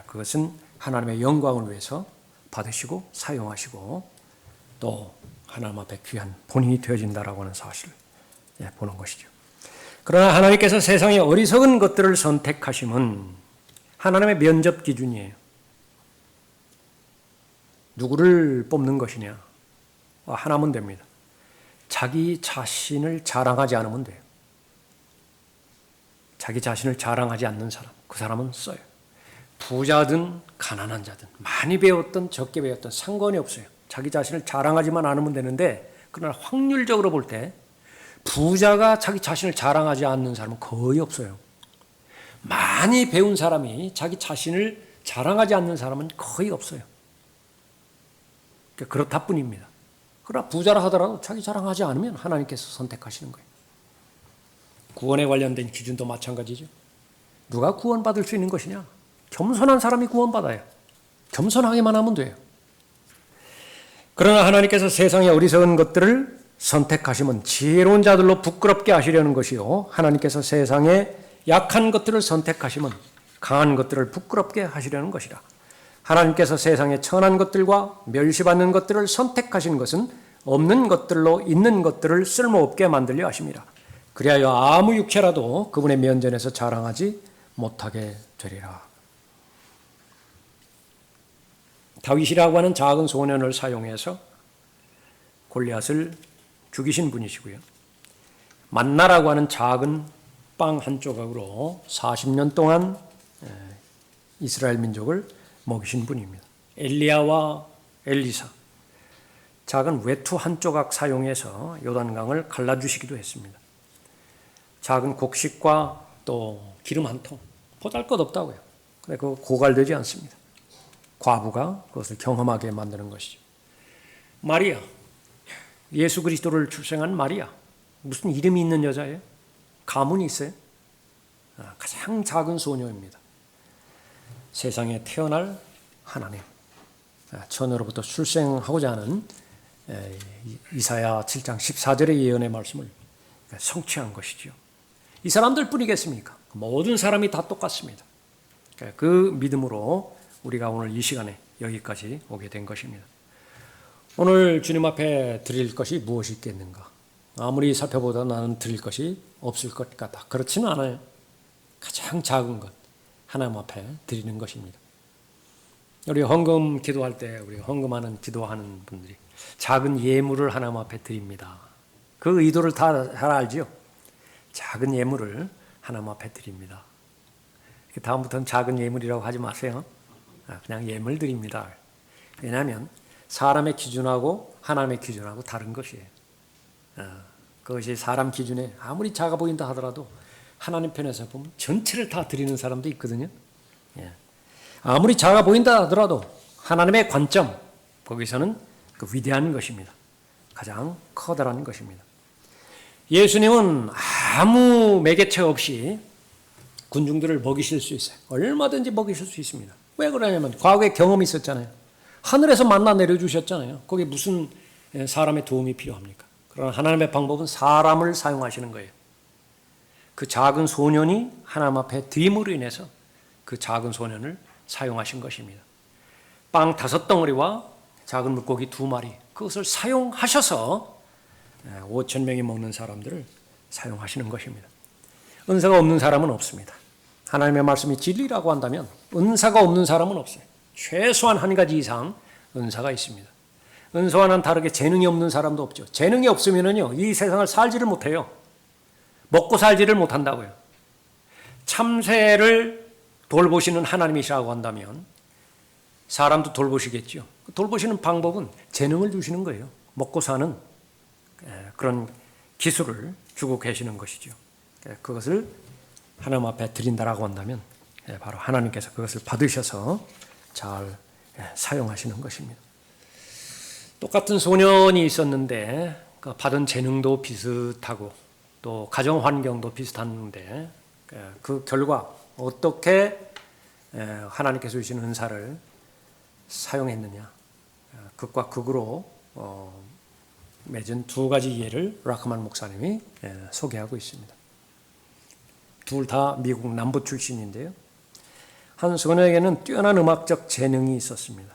그것은 하나님의 영광을 위해서 받으시고 사용하시고 또 하나님 앞에 귀한 본인이 되어진다라고 하는 사실을 보는 것이죠. 그러나 하나님께서 세상의 어리석은 것들을 선택하심은 하나님의 면접 기준이에요. 누구를 뽑는 것이냐? 하나면 됩니다. 자기 자신을 자랑하지 않으면 돼요. 자기 자신을 자랑하지 않는 사람, 그 사람은 써요. 부자든 가난한 자든 많이 배웠든 적게 배웠든 상관이 없어요. 자기 자신을 자랑하지만 않으면 되는데, 그러나 확률적으로 볼 때 부자가 자기 자신을 자랑하지 않는 사람은 거의 없어요. 많이 배운 사람이 자기 자신을 자랑하지 않는 사람은 거의 없어요. 그렇다 뿐입니다. 그러나 부자라 하더라도 자기 자랑하지 않으면 하나님께서 선택하시는 거예요. 구원에 관련된 기준도 마찬가지죠. 누가 구원받을 수 있는 것이냐? 겸손한 사람이 구원받아요. 겸손하게만 하면 돼요. 그러나 하나님께서 세상의 어리석은 것들을 선택하시면 지혜로운 자들로 부끄럽게 하시려는 것이요, 하나님께서 세상의 약한 것들을 선택하시면 강한 것들을 부끄럽게 하시려는 것이라. 하나님께서 세상의 천한 것들과 멸시받는 것들을 선택하신 것은 없는 것들로 있는 것들을 쓸모없게 만들려 하심이라. 그리하여 아무 육체라도 그분의 면전에서 자랑하지 못하게 되리라. 다윗이라고 하는 작은 소년을 사용해서 골리앗을 죽이신 분이시고요. 만나라고 하는 작은 빵 한 조각으로 40년 동안 이스라엘 민족을 먹이신 분입니다. 엘리야와 엘리사, 작은 외투 한 조각 사용해서 요단강을 갈라주시기도 했습니다. 작은 곡식과 또 기름 한 통, 보잘것없다고요. 근데 그거 고갈되지 않습니다. 과부가 그것을 경험하게 만드는 것이죠. 마리아, 예수 그리스도를 출생한 마리아, 무슨 이름이 있는 여자예요? 가문이 있어요? 가장 작은 소녀입니다. 세상에 태어날 하나님, 처녀로부터 출생하고자 하는 이사야 7장 14절의 예언의 말씀을 성취한 것이죠. 이 사람들 뿐이겠습니까? 모든 사람이 다 똑같습니다. 그 믿음으로 우리가 오늘 이 시간에 여기까지 오게 된 것입니다. 오늘 주님 앞에 드릴 것이 무엇이 있겠는가? 아무리 살펴보다 나는 드릴 것이 없을 것 같다. 그렇지는 않아요. 가장 작은 것, 하나님 앞에 드리는 것입니다. 우리 헌금 기도할 때, 우리 헌금하는 기도하는 분들이 작은 예물을 하나님 앞에 드립니다. 그 의도를 다 잘 알지요? 작은 예물을 하나님 앞에 드립니다. 다음부터는 작은 예물이라고 하지 마세요. 그냥 예물 드립니다. 왜냐하면 사람의 기준하고 하나님의 기준하고 다른 것이에요. 그것이 사람 기준에 아무리 작아 보인다 하더라도 하나님 편에서 보면 전체를 다 드리는 사람도 있거든요. 아무리 작아 보인다 하더라도 하나님의 관점, 거기서는 그 위대한 것입니다. 가장 커다란 것입니다. 예수님은 아무 매개체 없이 군중들을 먹이실 수 있어요. 얼마든지 먹이실 수 있습니다. 왜 그러냐면 과거에 경험이 있었잖아요. 하늘에서 만나 내려주셨잖아요. 거기에 무슨 사람의 도움이 필요합니까? 그러나 하나님의 방법은 사람을 사용하시는 거예요. 그 작은 소년이 하나님 앞에 드림으로 인해서 그 작은 소년을 사용하신 것입니다. 빵 5덩어리와 작은 물고기 2마리, 그것을 사용하셔서 5,000명이 먹는 사람들을 사용하시는 것입니다. 은사가 없는 사람은 없습니다. 하나님의 말씀이 진리라고 한다면 은사가 없는 사람은 없어요. 최소한 한 가지 이상 은사가 있습니다. 은사와는 다르게 재능이 없는 사람도 없죠. 재능이 없으면요, 이 세상을 살지를 못해요. 먹고 살지를 못한다고요. 참새를 돌보시는 하나님이시라고 한다면 사람도 돌보시겠죠. 돌보시는 방법은 재능을 주시는 거예요. 먹고 사는 그런 기술을 주고 계시는 것이죠. 그것을 하나님 앞에 드린다라고 한다면 바로 하나님께서 그것을 받으셔서 잘 사용하시는 것입니다. 똑같은 소년이 있었는데 받은 재능도 비슷하고 또 가정 환경도 비슷한데 그 결과 어떻게 하나님께서 주신 은사를 사용했느냐, 극과 극으로 맺은 2가지 예를 라크만 목사님이 소개하고 있습니다. 둘 다 미국 남부 출신인데요. 한 소녀에게는 뛰어난 음악적 재능이 있었습니다.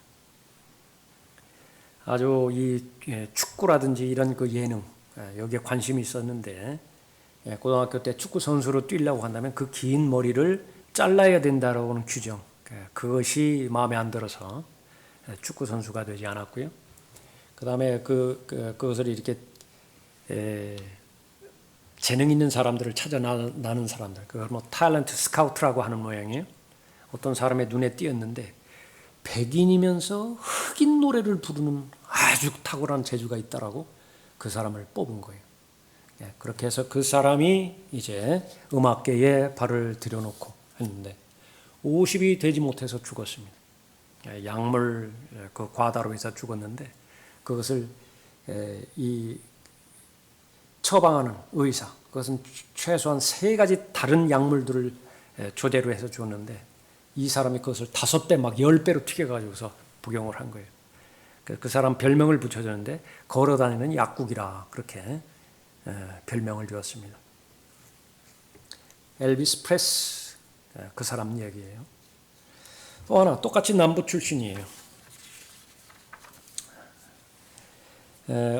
아주 이 축구라든지 이런 그 예능, 여기에 관심이 있었는데 고등학교 때 축구 선수로 뛰려고 한다면 그 긴 머리를 잘라야 된다라고 하는 규정, 그것이 마음에 안 들어서 축구 선수가 되지 않았고요. 그 다음에 그것을 이렇게 재능 있는 사람들을 찾아 나는 사람들, 그걸 뭐 탤런트 스카우트라고 하는 모양이에요. 어떤 사람의 눈에 띄었는데 백인이면서 흑인 노래를 부르는 아주 탁월한 재주가 있다라고 그 사람을 뽑은 거예요. 그렇게 해서 그 사람이 이제 음악계에 발을 들여놓고 했는데 50이 되지 못해서 죽었습니다. 약물 그 과다로 해서 죽었는데 그것을 이 처방하는 의사, 그것은 최소한 3가지 다른 약물들을 조제로 해서 줬는데 이 사람이 그것을 5배 막 10배로 튀겨가지고서 복용을 한 거예요. 그 사람 별명을 붙여줬는데 걸어다니는 약국이라 그렇게 별명을 주었습니다. 엘비스 프레스, 그 사람 얘기예요. 또 하나 똑같이 남부 출신이에요.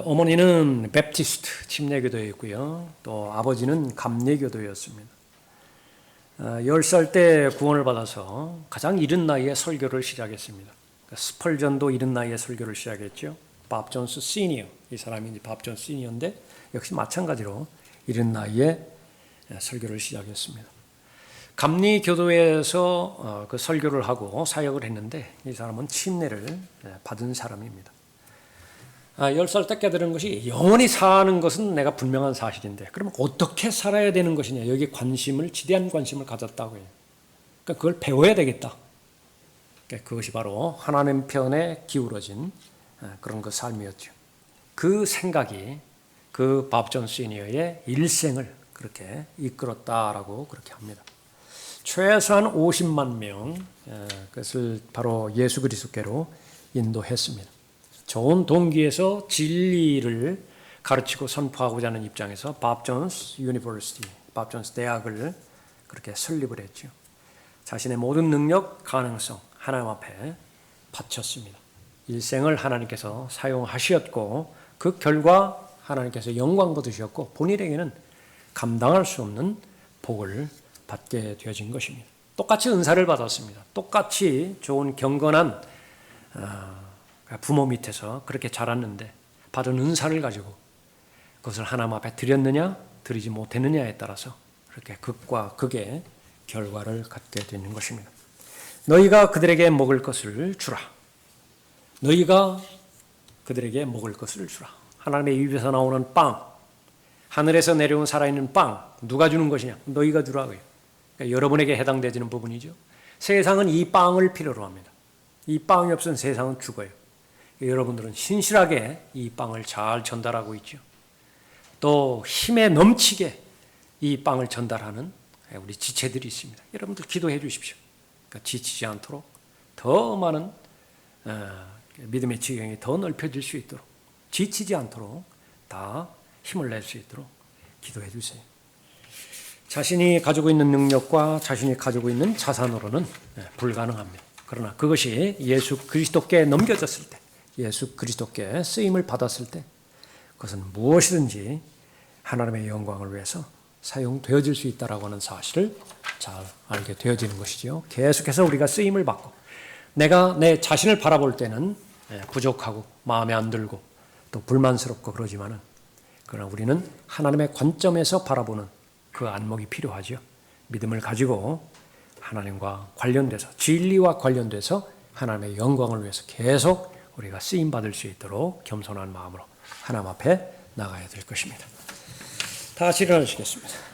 어머니는 베프티스트 침례교도였고요. 또 아버지는 감리교도였습니다. 10살 때 구원을 받아서 가장 이른 나이에 설교를 시작했습니다. 스펄전도 이른 나이에 설교를 시작했죠. 밥 존스 시니어, 이 사람이 이제 밥 존스 시니어인데 역시 마찬가지로 이른 나이에 설교를 시작했습니다. 감리교도에서 그 설교를 하고 사역을 했는데 이 사람은 침례를 받은 사람입니다. 10살 때 깨달은 것이 영원히 사는 것은 내가 분명한 사실인데 그러면 어떻게 살아야 되는 것이냐, 여기에 지대한 관심을 가졌다고 해요. 그러니까 그걸 배워야 되겠다. 그러니까 그것이 바로 하나님 편에 기울어진 그런 그 삶이었죠. 그 생각이 그 밥 존 시니어의 일생을 그렇게 이끌었다라고 그렇게 합니다. 최소한 50만 명, 그것을 바로 예수 그리스도께로 인도했습니다. 좋은 동기에서 진리를 가르치고 선포하고자 하는 입장에서 밥 존스 유니버시티, 밥 존스 대학을 그렇게 설립을 했죠. 자신의 모든 능력, 가능성 하나님 앞에 바쳤습니다. 일생을 하나님께서 사용하셨고 그 결과 하나님께서 영광 받으셨고 본인에게는 감당할 수 없는 복을 받게 되어진 것입니다. 똑같이 은사를 받았습니다. 똑같이 좋은 경건한 부모 밑에서 그렇게 자랐는데 받은 은사를 가지고 그것을 하나님 앞에 드렸느냐 드리지 못했느냐에 따라서 그렇게 극과 극의 결과를 갖게 되는 것입니다. 너희가 그들에게 먹을 것을 주라. 너희가 그들에게 먹을 것을 주라. 하나님의 입에서 나오는 빵, 하늘에서 내려온 살아있는 빵, 누가 주는 것이냐? 너희가 주라고요. 그러니까 여러분에게 해당되지는 부분이죠. 세상은 이 빵을 필요로 합니다. 이 빵이 없으면 세상은 죽어요. 여러분들은 신실하게 이 빵을 잘 전달하고 있죠. 또 힘에 넘치게 이 빵을 전달하는 우리 지체들이 있습니다. 여러분들 기도해 주십시오. 그러니까 지치지 않도록 더 많은 믿음의 지경이 더 넓혀질 수 있도록, 지치지 않도록 다 힘을 낼 수 있도록 기도해 주세요. 자신이 가지고 있는 능력과 자신이 가지고 있는 자산으로는 불가능합니다. 그러나 그것이 예수 그리스도께 넘겨졌을 때, 예수 그리스도께 쓰임을 받았을 때 그것은 무엇이든지 하나님의 영광을 위해서 사용되어질 수 있다라고 하는 사실을 잘 알게 되어지는 것이죠. 계속해서 우리가 쓰임을 받고 내가 내 자신을 바라볼 때는 부족하고 마음에 안 들고 또 불만스럽고 그러지만은 그러나 우리는 하나님의 관점에서 바라보는 그 안목이 필요하죠. 믿음을 가지고 하나님과 관련돼서 진리와 관련돼서 하나님의 영광을 위해서 계속 우리가 쓰임 받을 수 있도록 겸손한 마음으로 하나님 앞에 나가야 될 것입니다. 다시 일어나시겠습니다.